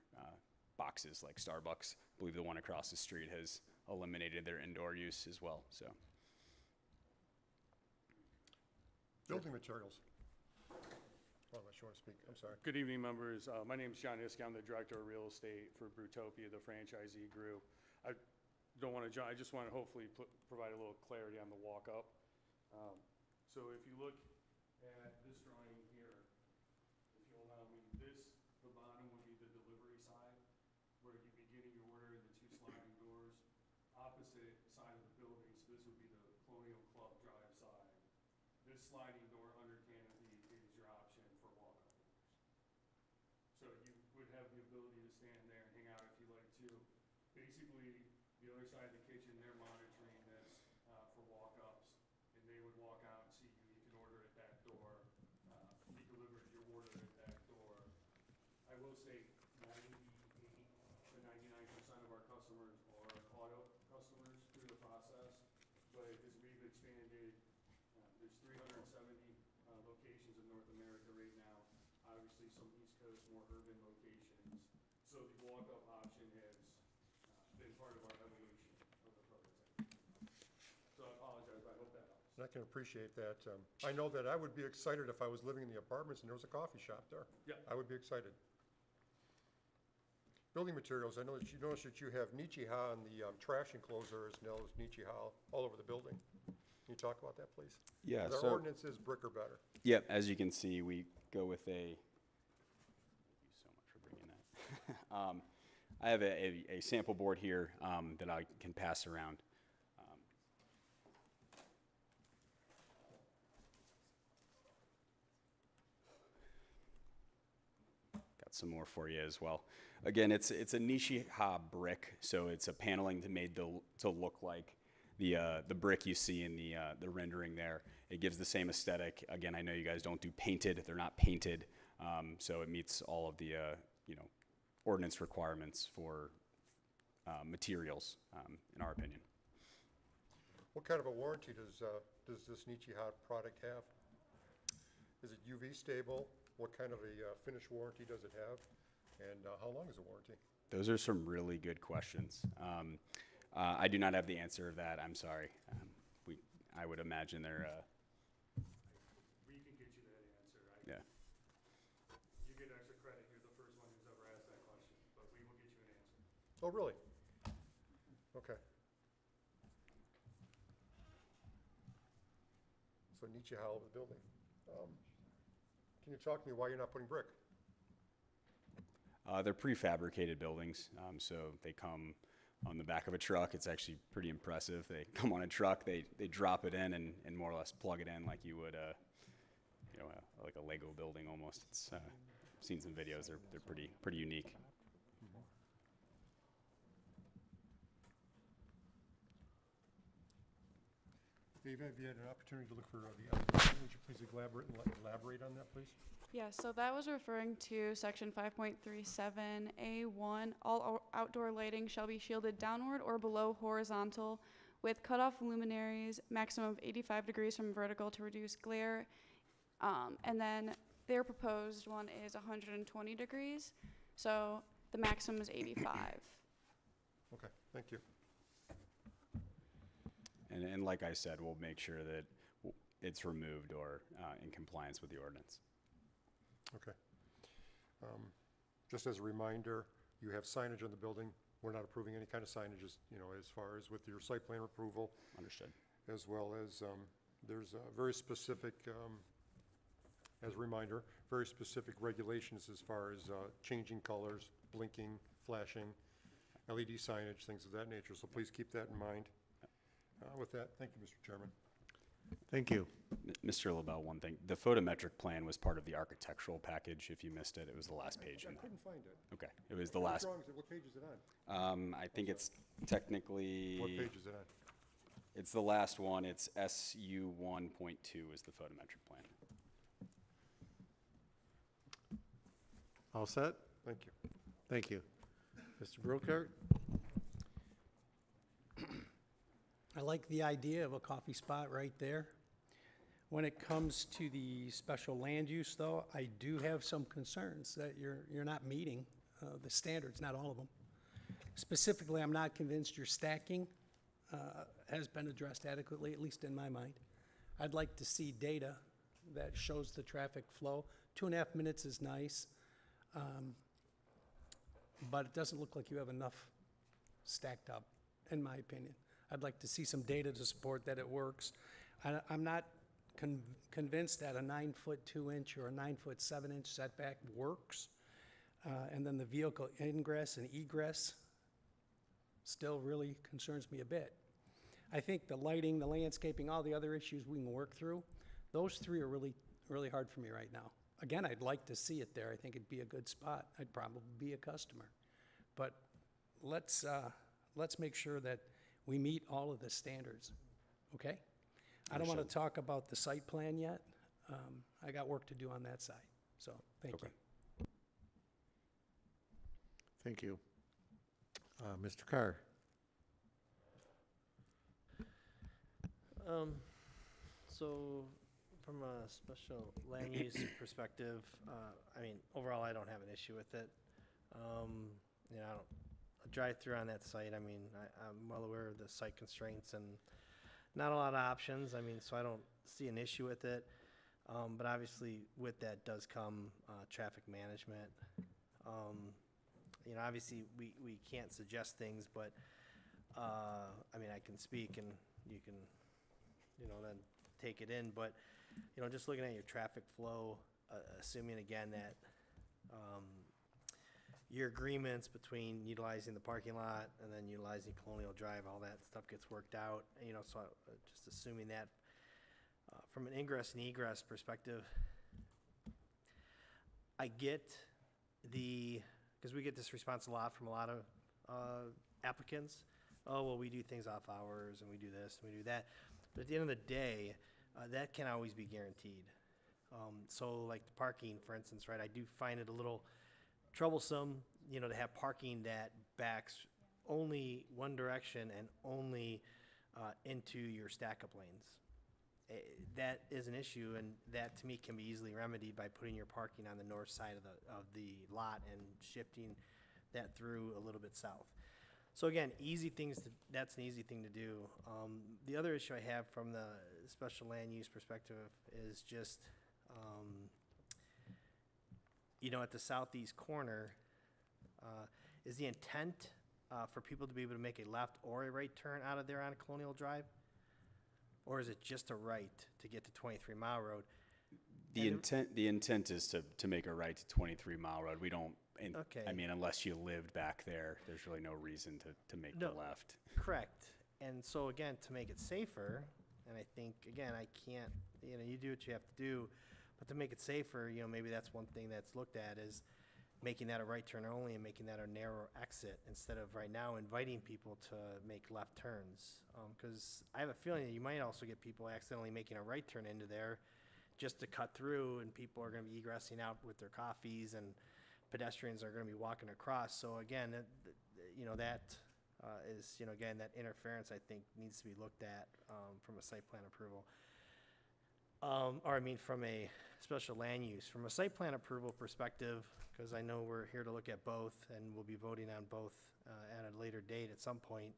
boxes like Starbucks. I believe the one across the street has eliminated their indoor use as well. So. Building materials. Oh, unless you want to speak, I'm sorry. Good evening, members. My name is John Iske. I'm the Director of Real Estate for Brutopia, the franchisee group. I don't want to jump. I just want to hopefully provide a little clarity on the walk-up. So if you look at this drawing here, this sliding door under canopy is your option for walk-up doors. So you would have the ability to stand there and hang out if you like to. Basically, the other side of the kitchen, they're monitoring this for walk-ups, and they would walk out and see you. You can order at that door, be delivered your order at that door. I will say 98 to 99% of our customers are auto customers through the process, but as we've expanded, there's 370 locations in North America right now. Obviously, some East Coast, more urban locations. So the walk-up option has been part of our evolution of the prototype. So I apologize, but I hope that helps. And I can appreciate that. I know that I would be excited if I was living in the apartments and there was a coffee shop there. Yeah. I would be excited. Building materials, I noticed that you have Nichi-Ha on the trash enclosure as well as Nichi-Ha all over the building. Can you talk about that, please? Yeah, Our so- ordinance is brick or better. Yep, as you can see, we go with a, thank you so much for bringing that. I have a sample board here that I can pass around. Got some more for you as well. Again, it's a Nishi-Ha brick, so it's a paneling made to look like the brick you see in the rendering there. It gives the same aesthetic. Again, I know you guys don't do painted; they're not painted, so it meets all of the ordinance requirements for materials, in our opinion. What kind of a warranty does this Nichi-Ha product have? Is it UV stable? What kind of a finish warranty does it have? And how long is the warranty? Those are some really good questions. I do not have the answer of that. I'm sorry. I would imagine they're. We can get you that answer. Yeah. You get extra credit. You're the first one who's ever asked that question, but we will get you an answer. Oh, really? Okay. So Nichi-Ha all over the building. Can you talk to me why you're not putting brick? They're prefabricated buildings, so they come on the back of a truck. It's actually pretty impressive. They come on a truck, they drop it in and more or less plug it in like you would, like a Lego building almost. It's I've seen some videos. They're pretty unique. Dave, have you had an opportunity to look for the application? Would you please elaborate on that, please? Yeah, so that was referring to section 5.37A1. All outdoor lighting shall be shielded downward or below horizontal with cutoff luminaries, maximum of 85 degrees from vertical to reduce glare. And then their proposed one is 120 degrees, so the maximum is 85. Okay, thank you. And like I said, we'll make sure that it's removed or in compliance with the ordinance. Okay. Just as a reminder, you have signage on the building. We're not approving any kind of signage, as far as with your site plan approval. Understood. As well as, there's a very specific, as a reminder, very specific regulations as far as changing colors, blinking, flashing, LED signage, things of that nature. So please keep that in mind. With that, thank you, Mr. Chairman. Thank you. Mr. LaBelle, one thing. The photometric plan was part of the architectural package. If you missed it, it was the last page. I couldn't find it. Okay, it was the last. What page is it on? I think it's technically. What page is it on? It's the last one. It's SU 1.2 is the photometric plan. All set? Thank you. Thank you. Mr. Brokart? I like the idea of a coffee spot right there. When it comes to the special land use, though, I do have some concerns that you're not meeting the standards, not all of them. Specifically, I'm not convinced your stacking has been addressed adequately, at least in my mind. I'd like to see data that shows the traffic flow. 2.5 minutes is nice, but it doesn't look like you have enough stacked up, in my opinion. I'd like to see some data to support that it works. I'm not convinced that a 9-foot 2-inch or a 9-foot 7-inch setback works. And then the vehicle ingress and egress still really concerns me a bit. I think the lighting, the landscaping, all the other issues we can work through. Those three are really, really hard for me right now. Again, I'd like to see it there. I think it'd be a good spot. I'd probably be a customer. But let's make sure that we meet all of the standards, okay? I don't want to talk about the site plan yet. I got work to do on that side, so thank you. Thank you. Mr. Carr? So from a special land use perspective, I mean, overall, I don't have an issue with it. You know, I drive through on that site. I mean, I'm well aware of the site constraints and not a lot of options. I mean, so I don't see an issue with it. But obviously with that does come traffic management. You know, obviously we can't suggest things, but I mean, I can speak and you can, you know, then take it in. But, you know, just looking at your traffic flow, assuming again that your agreements between utilizing the parking lot and then utilizing Colonial Drive, all that stuff gets worked out, you know, so just assuming that from an ingress and egress perspective, I get because we get this response a lot from a lot of applicants. Oh, well, we do things off hours and we do this and we do that. But at the end of the day, that can always be guaranteed. So like the parking, for instance, right, I do find it a little troublesome, you know, to have parking that backs only one direction and only into your stack-up lanes. That is an issue, and that to me can be easily remedied by putting your parking on the north side of the lot and shifting that through a little bit south. So again, that's an easy thing to do. The other issue I have from the special land use perspective is just, you know, at the southeast corner, is the intent for people to be able to make a left or a right turn out of there on Colonial Drive? Or is it just a right to get to 23 Mile Road? The intent is to make a right to 23 Mile Road. We don't, Okay. I mean, unless you lived back there, there's really no reason to make the left. Correct. And so again, to make it safer, and I think, again, I can't, you know, you do what you have to do, but to make it safer, you know, maybe that's one thing that's looked at is making that a right turn only and making that a narrow exit instead of right now inviting people to make left turns. Because I have a feeling that you might also get people accidentally making a right turn into there just to cut through, and people are going to be egressing out with their coffees, and pedestrians are going to be walking across. So again, you know, that is, you know, again, that interference I think needs to be looked at from a site plan approval. Or I mean from a special land use. From a site plan approval perspective, because I know we're here to look at both and we'll be voting on both at a later date at some point.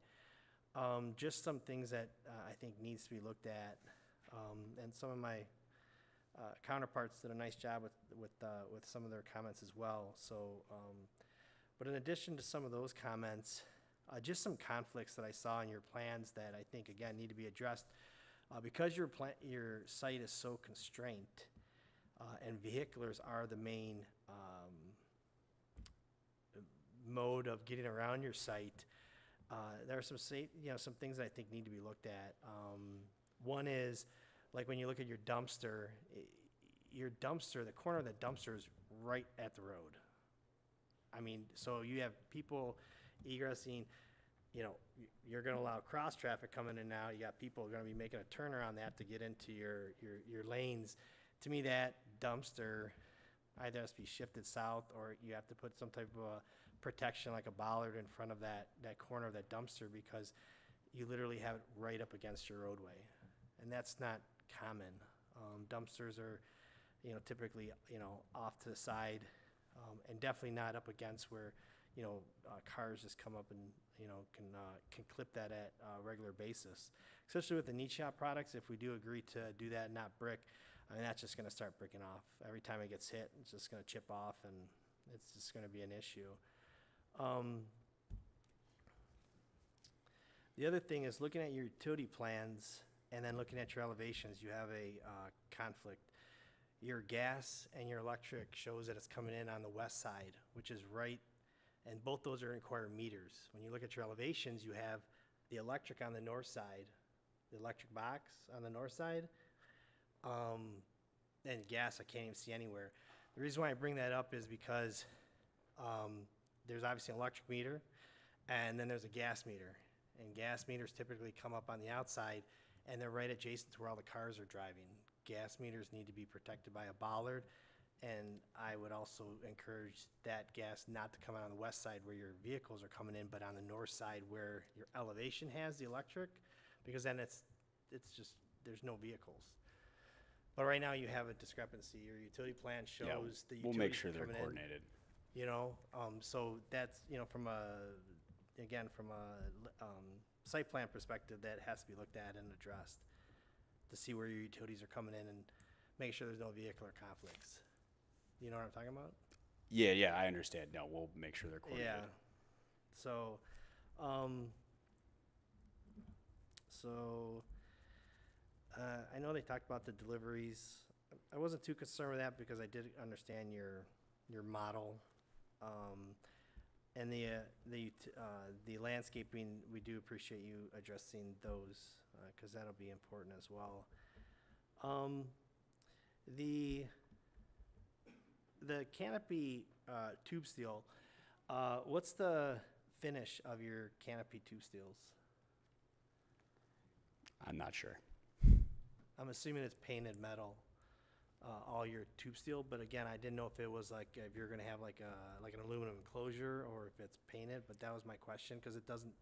Just some things that I think needs to be looked at, and some of my counterparts did a nice job with some of their comments as well. So, but in addition to some of those comments, just some conflicts that I saw in your plans that I think again need to be addressed. Because your site is so constrained, and vehiculars are the main mode of getting around your site, there are some things that I think need to be looked at. One is, like when you look at your dumpster, the corner of the dumpster is right at the road. I mean, so you have people egressing. You know, you're going to allow cross traffic coming in now. You got people going to be making a turn around that to get into your lanes. To me, that dumpster either has to be shifted south, or you have to put some type of a protection like a bollard in front of that corner of that dumpster, because you literally have it right up against your roadway. And that's not common. Dumpsters are, you know, typically, you know, off to the side, and definitely not up against where, you know, cars just come up and, you know, can clip that at a regular basis. Especially with the niche shop products, if we do agree to do that and not brick, I mean, that's just going to start bricking off. Every time it gets hit, it's just going to chip off, and it's just going to be an issue. The other thing is looking at your utility plans and then looking at your elevations, you have a conflict. Your gas and your electric shows that it's coming in on the west side, which is right, and both those are require meters. When you look at your elevations, you have the electric on the north side, the electric box on the north side. And gas, I can't even see anywhere. The reason why I bring that up is because there's obviously an electric meter, and then there's a gas meter. And gas meters typically come up on the outside, and they're right adjacent to where all the cars are driving. Gas meters need to be protected by a bollard, and I would also encourage that gas not to come out on the west side where your vehicles are coming in, but on the north side where your elevation has the electric, because then it's just, there's no vehicles. But right now you have a discrepancy. Your utility plan shows the utilities we'll make sure they're coming in, coordinated. You know, so that's, you know, from a site plan perspective, that has to be looked at and addressed to see where your utilities are coming in and make sure there's no vehicular conflicts. You know what I'm talking about? Yeah, I understand. No, we'll make sure they're coordinated. Yeah. So, I know they talked about the deliveries. I wasn't too concerned with that because I did understand your model. And the landscaping, we do appreciate you addressing those, because that'll be important as well. The canopy tube steel, what's the finish of your canopy tube steels? I'm not sure. I'm assuming it's painted metal, all your tube steel, but again, I didn't know if it was like, if you're gonna have like an aluminum enclosure or if it's painted, but that was my question, because it doesn't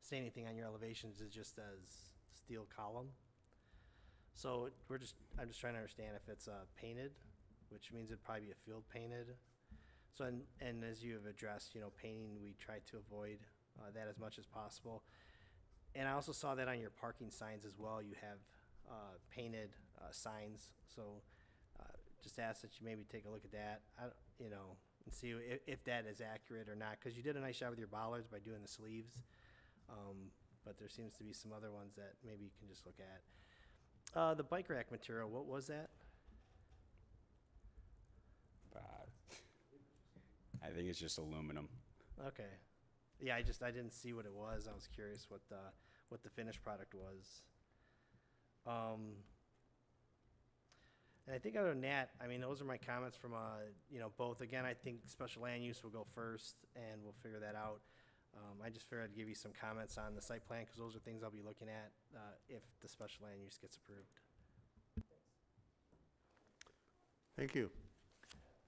say anything on your elevations, it just says steel column. So I'm just trying to understand if it's painted, which means it'd probably be a field painted. So, and as you have addressed, you know, painting, we try to avoid that as much as possible. And I also saw that on your parking signs as well, you have painted signs. So just ask that you maybe take a look at that, you know, and see if that is accurate or not, because you did a nice job with your bollards by doing the sleeves. But there seems to be some other ones that maybe you can just look at. The bike rack material, what was that? I think it's just aluminum. Okay. Yeah, I didn't see what it was. I was curious what the finished product was. And I think other than that, I mean, those are my comments from, you know, both. Again, I think special land use will go first, and we'll figure that out. I just figured I'd give you some comments on the site plan, because those are things I'll be looking at if the special land use gets approved. Thank you.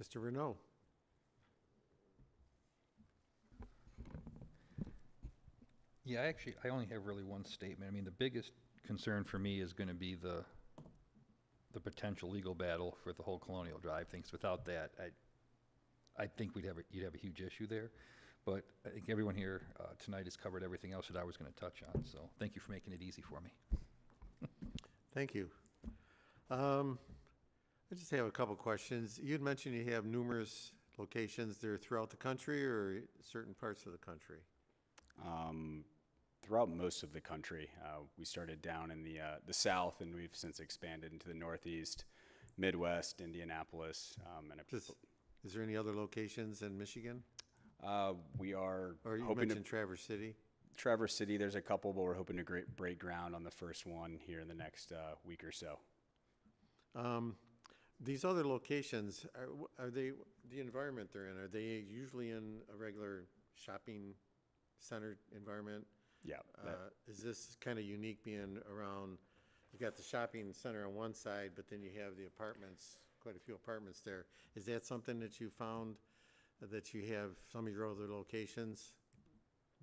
Mr. Renaud. Yeah, I only have really one statement. I mean, the biggest concern for me is going to be the potential legal battle for the whole Colonial Drive things. Without that, I think you'd have a huge issue there. But I think everyone here tonight has covered everything else that I was going to touch on. So thank you for making it easy for me. Thank you. I just have a couple questions. You'd mentioned you have numerous locations there throughout the country or certain parts of the country? Throughout most of the country. We started down in the south, and we've since expanded into the northeast, Midwest, Indianapolis. Is there any other locations in Michigan? We are Or you hoping mentioned to Traverse City? Traverse City, there's a couple, but we're hoping to break ground on the first one here in the next week or so. These other locations, are they, the environment they're in, are they usually in a regular shopping center environment? Yeah. Is this kind of unique being around, you got the shopping center on one side, but then you have the apartments, quite a few apartments there. Is that something that you found that you have some of your other locations?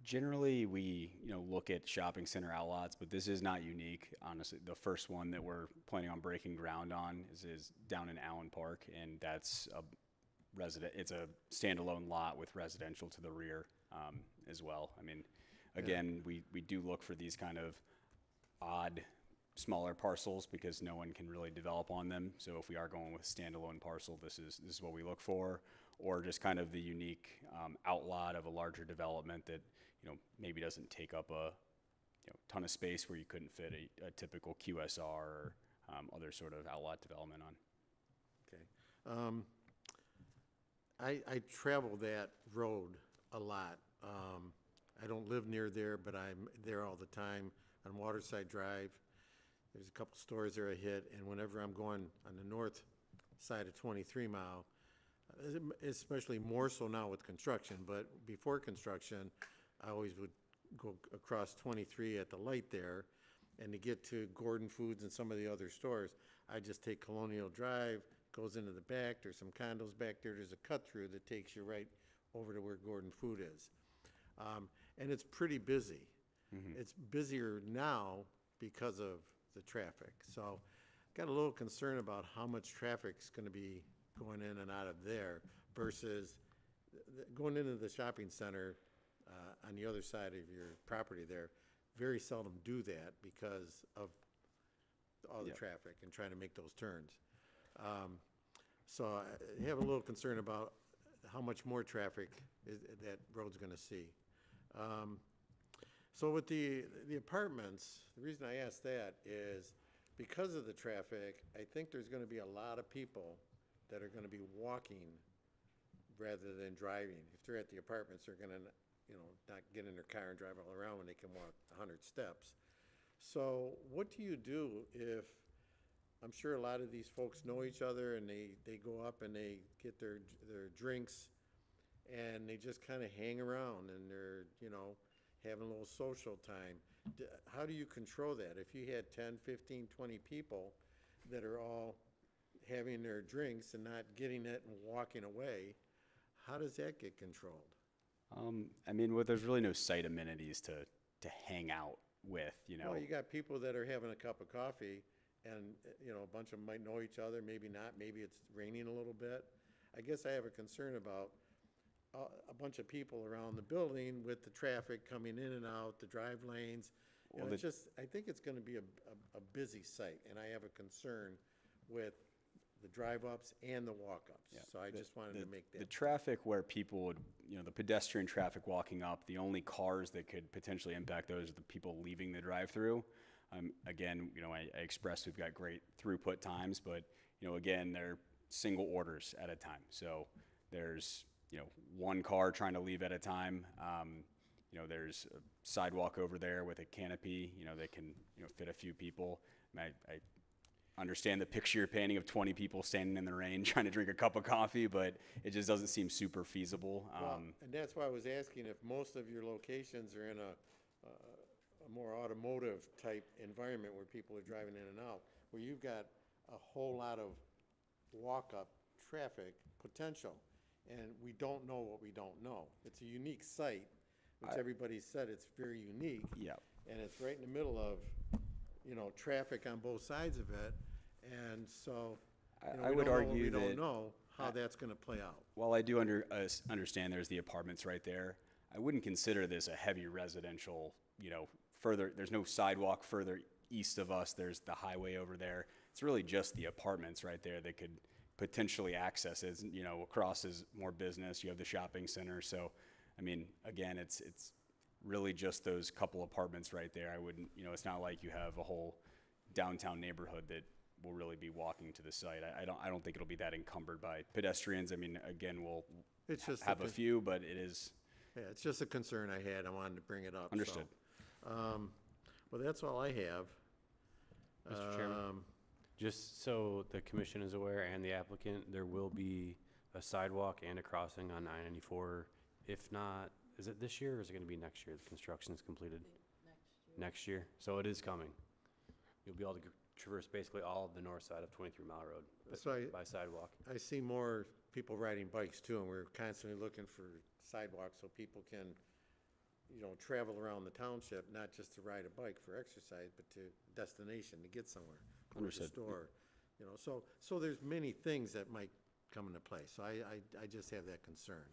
Generally, we look at shopping center outlots, but this is not unique. Honestly, the first one that we're planning on breaking ground on is down in Allen Park, and that's it's a standalone lot with residential to the rear as well. I mean, again, we do look for these kind of odd, smaller parcels because no one can really develop on them. So if we are going with standalone parcel, this is what we look for, or just kind of the unique outlot of a larger development that maybe doesn't take up a ton of space where you couldn't fit a typical QSR or other sort of outlot development on. Okay. I travel that road a lot. I don't live near there, but I'm there all the time on Waterside Drive. There's a couple stores there I hit, and whenever I'm going on the north side of 23 Mile, especially more so now with construction, but before construction, I always would go across 23 at the light there, and to get to Gordon Foods and some of the other stores, I just take Colonial Drive, goes into the back, there's some condos back there, there's a cut-through that takes you right over to where Gordon Food is. And it's pretty busy. It's busier now because of the traffic. So got a little concern about how much traffic's gonna be going in and out of there versus going into the shopping center on the other side of your property there. Very seldom do that because of all the traffic and trying to make those turns. So I have a little concern about how much more traffic that road's gonna see. So with the apartments, the reason I ask that is because of the traffic, I think there's gonna be a lot of people that are gonna be walking rather than driving. If they're at the apartments, they're gonna, not get in their car and drive all around when they can walk 100 steps. So what do you do if, I'm sure a lot of these folks know each other and they go up and they get their drinks and they just kind of hang around and they're, having a little social time. How do you control that? If you had 10, 15, 20 people that are all having their drinks and not getting it and walking away, how does that get controlled? I mean, well, there's really no site amenities to hang out with, Well, you got people that are having a cup of coffee and, a bunch of them might know each other, maybe not, maybe it's raining a little bit. I guess I have a concern about a bunch of people around the building with the traffic coming in and out, the drive lanes. Well, I think it's gonna be a busy site, and I have a concern with the drive-ups and the walk-ups. So I just wanted to make that. The traffic where people would, the pedestrian traffic walking up, the only cars that could potentially impact those are the people leaving the drive-through. Again, I expressed we've got great throughput times, but, again, they're single orders at a time. So there's, one car trying to leave at a time. There's a sidewalk over there with a canopy, that can, fit a few people. I understand the picture you're painting of 20 people standing in the rain trying to drink a cup of coffee, but it just doesn't seem super feasible. And that's why I was asking if most of your locations are in a more automotive type environment where people are driving in and out, where you've got a whole lot of walk-up traffic potential, and we don't know what we don't know. It's a unique site, which everybody said it's very unique. And it's right in the middle of, traffic on both sides of it, and so, I would argue we that don't know how that's gonna play out. while I do understand there's the apartments right there, I wouldn't consider this a heavy residential, further, there's no sidewalk further east of us, there's the highway over there. It's really just the apartments right there that could potentially access it. Across is more business, you have the shopping center, so, I mean, again, it's really just those couple apartments right there. I wouldn't, it's not like you have a whole downtown neighborhood that will really be walking to the site. I don't think it'll be that encumbered by pedestrians. I mean, again, we'll have a few, but it is. Yeah, it's just a concern I had. I wanted to bring it up. Understood. So, well, that's all I have. Mr. Chairman, just so the commission is aware and the applicant, there will be a sidewalk and a crossing on 994. If not, is it this year or is it going to be next year? The construction is completed? Next year. So it is coming. You'll be able to traverse basically all of the north side of 23 Mile Road by sidewalk. I see more people riding bikes too, and we're constantly looking for sidewalks so people can, travel around the township, not just to ride a bike for exercise, but to destination, to get somewhere. Understood. To the store, so there's many things that might come into play. So I just have that concern.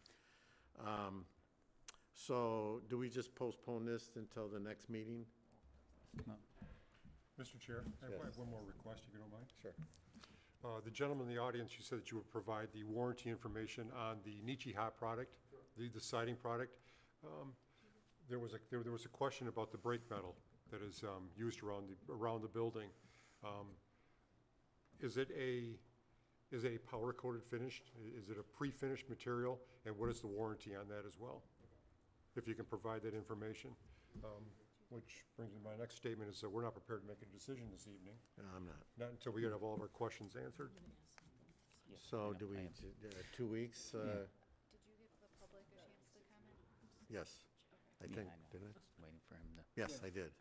So do we just postpone this until the next meeting? Mr. Chair, I have one more request, if you don't mind. Sure. The gentleman in the audience, you said that you would provide the warranty information on the Nietzsche Hot product, the siding product. There was a question about the brake metal that is used around the building. Is it a powder coated finished? Is it a pre-finished material? And what is the warranty on that as well? If you can provide that information. Which brings me to my next statement is that we're not prepared to make a decision this evening. No, I'm not. Not until we have all of our questions answered. So do we, 2 weeks? Did you give the public a chance to comment? Yes, I Yeah, think, I know. didn't I? Just waiting for him to. Yes, I did.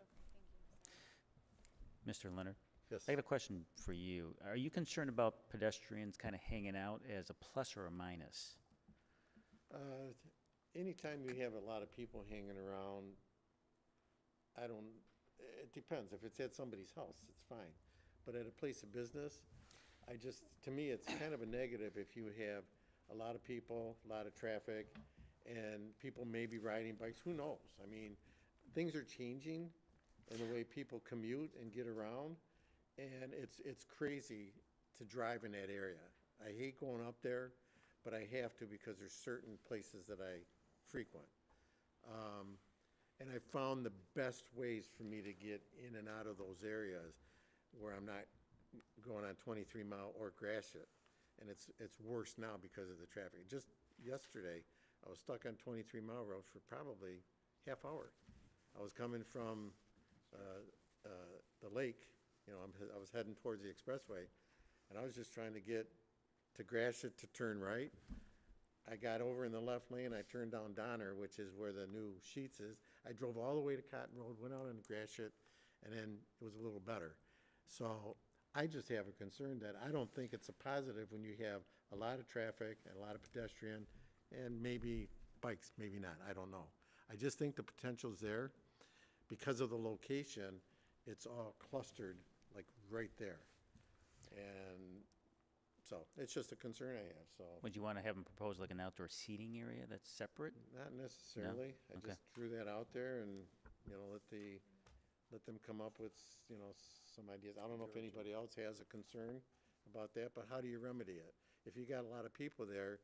Mr. Leonard? Yes. I have a question for you. Are you concerned about pedestrians kind of hanging out as a plus or a minus? Anytime you have a lot of people hanging around, it depends. If it's at somebody's house, it's fine. But at a place of business, to me, it's kind of a negative if you have a lot of people, a lot of traffic, and people may be riding bikes. Who knows? I mean, things are changing in the way people commute and get around, and it's crazy to drive in that area. I hate going up there, but I have to because there's certain places that I frequent. And I found the best ways for me to get in and out of those areas where I'm not going on 23 Mile or Gratiot. And it's worse now because of the traffic. Just yesterday, I was stuck on 23 Mile Road for probably half hour. I was coming from the lake, I was heading towards the expressway, and I was just trying to get to Gratiot to turn right. I got over in the left lane, I turned down Donner, which is where the new Sheets is. I drove all the way to Cotton Road, went out on Gratiot, and then it was a little better. So I just have a concern that I don't think it's a positive when you have a lot of traffic and a lot of pedestrian and maybe bikes, maybe not, I don't know. I just think the potential's there. Because of the location, it's all clustered, like right there. And so it's just a concern I have, so. Would you want to have them propose like an outdoor seating area that's separate? Not necessarily. I Okay. just threw that out there and, let them come up with, some ideas. I don't know if anybody else has a concern about that, but how do you remedy it? If you got a lot of people there,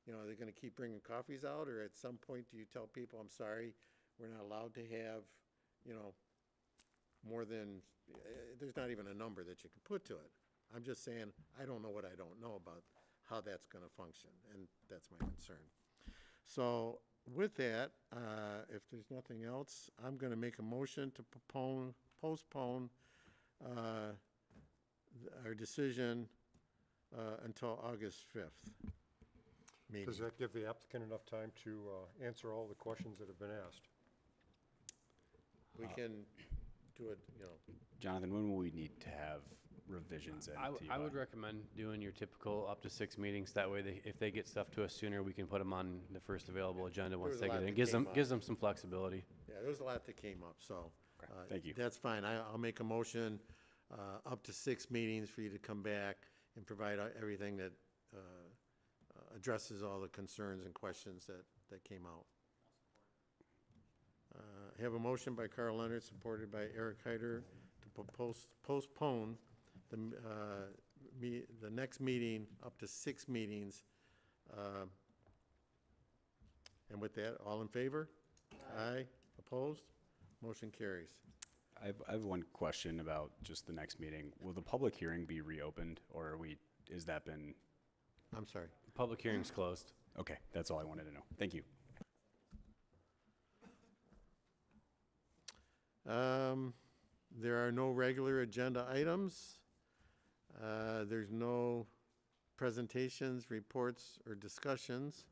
are they gonna keep bringing coffees out, or at some point do you tell people, I'm sorry, we're not allowed to have, more than, there's not even a number that you can put to it. I'm just saying, I don't know what I don't know about how that's gonna function, and that's my concern. So with that, if there's nothing else, I'm gonna make a motion to postpone our decision until August 5th meeting. Does that give the applicant enough time to answer all the questions that have been asked? We can do it, Jonathan, when will we need to have revisions in? I would recommend doing your typical up to 6 meetings. That way, if they get stuff to us sooner, we can put them on the first available agenda once was a they lot get in. that Gives them, came up. gives them some flexibility. Yeah, there was a lot that came up, so. Thank you. That's fine. I'll make a motion, up to 6 meetings for you to come back and provide everything that addresses all the concerns and questions that came out. I have a motion by Carl Leonard, supported by Eric Heider, to postpone the next meeting up to 6 meetings. And with that, all in favor? Aye. Opposed? Motion carries. I have one question about just the next meeting. Will the public hearing be reopened, or is that been? I'm sorry. Public hearing's closed. Okay, that's all I wanted to know. Thank you. There are no regular agenda items. There's no presentations, reports, or discussions.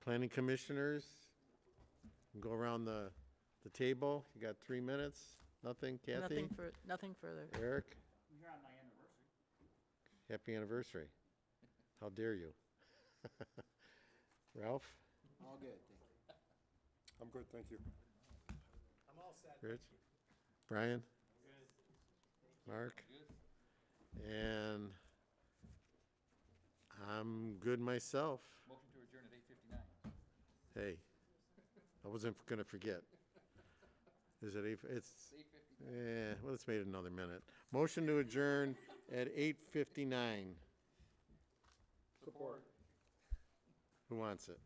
Planning commissioners, go around the table. You got 3 minutes. Nothing, Kathy? Nothing further. Eric? I'm here on my anniversary. Happy anniversary. How dare you? Ralph? All good, thank you. I'm good, thank you. I'm all set. Rich? Brian? Mark? And I'm good myself. Motion to adjourn at 8:59. Hey, I wasn't gonna forget. Is it it's, yeah, well, let's wait another minute. Motion to adjourn at 8:59. Support. Who wants it?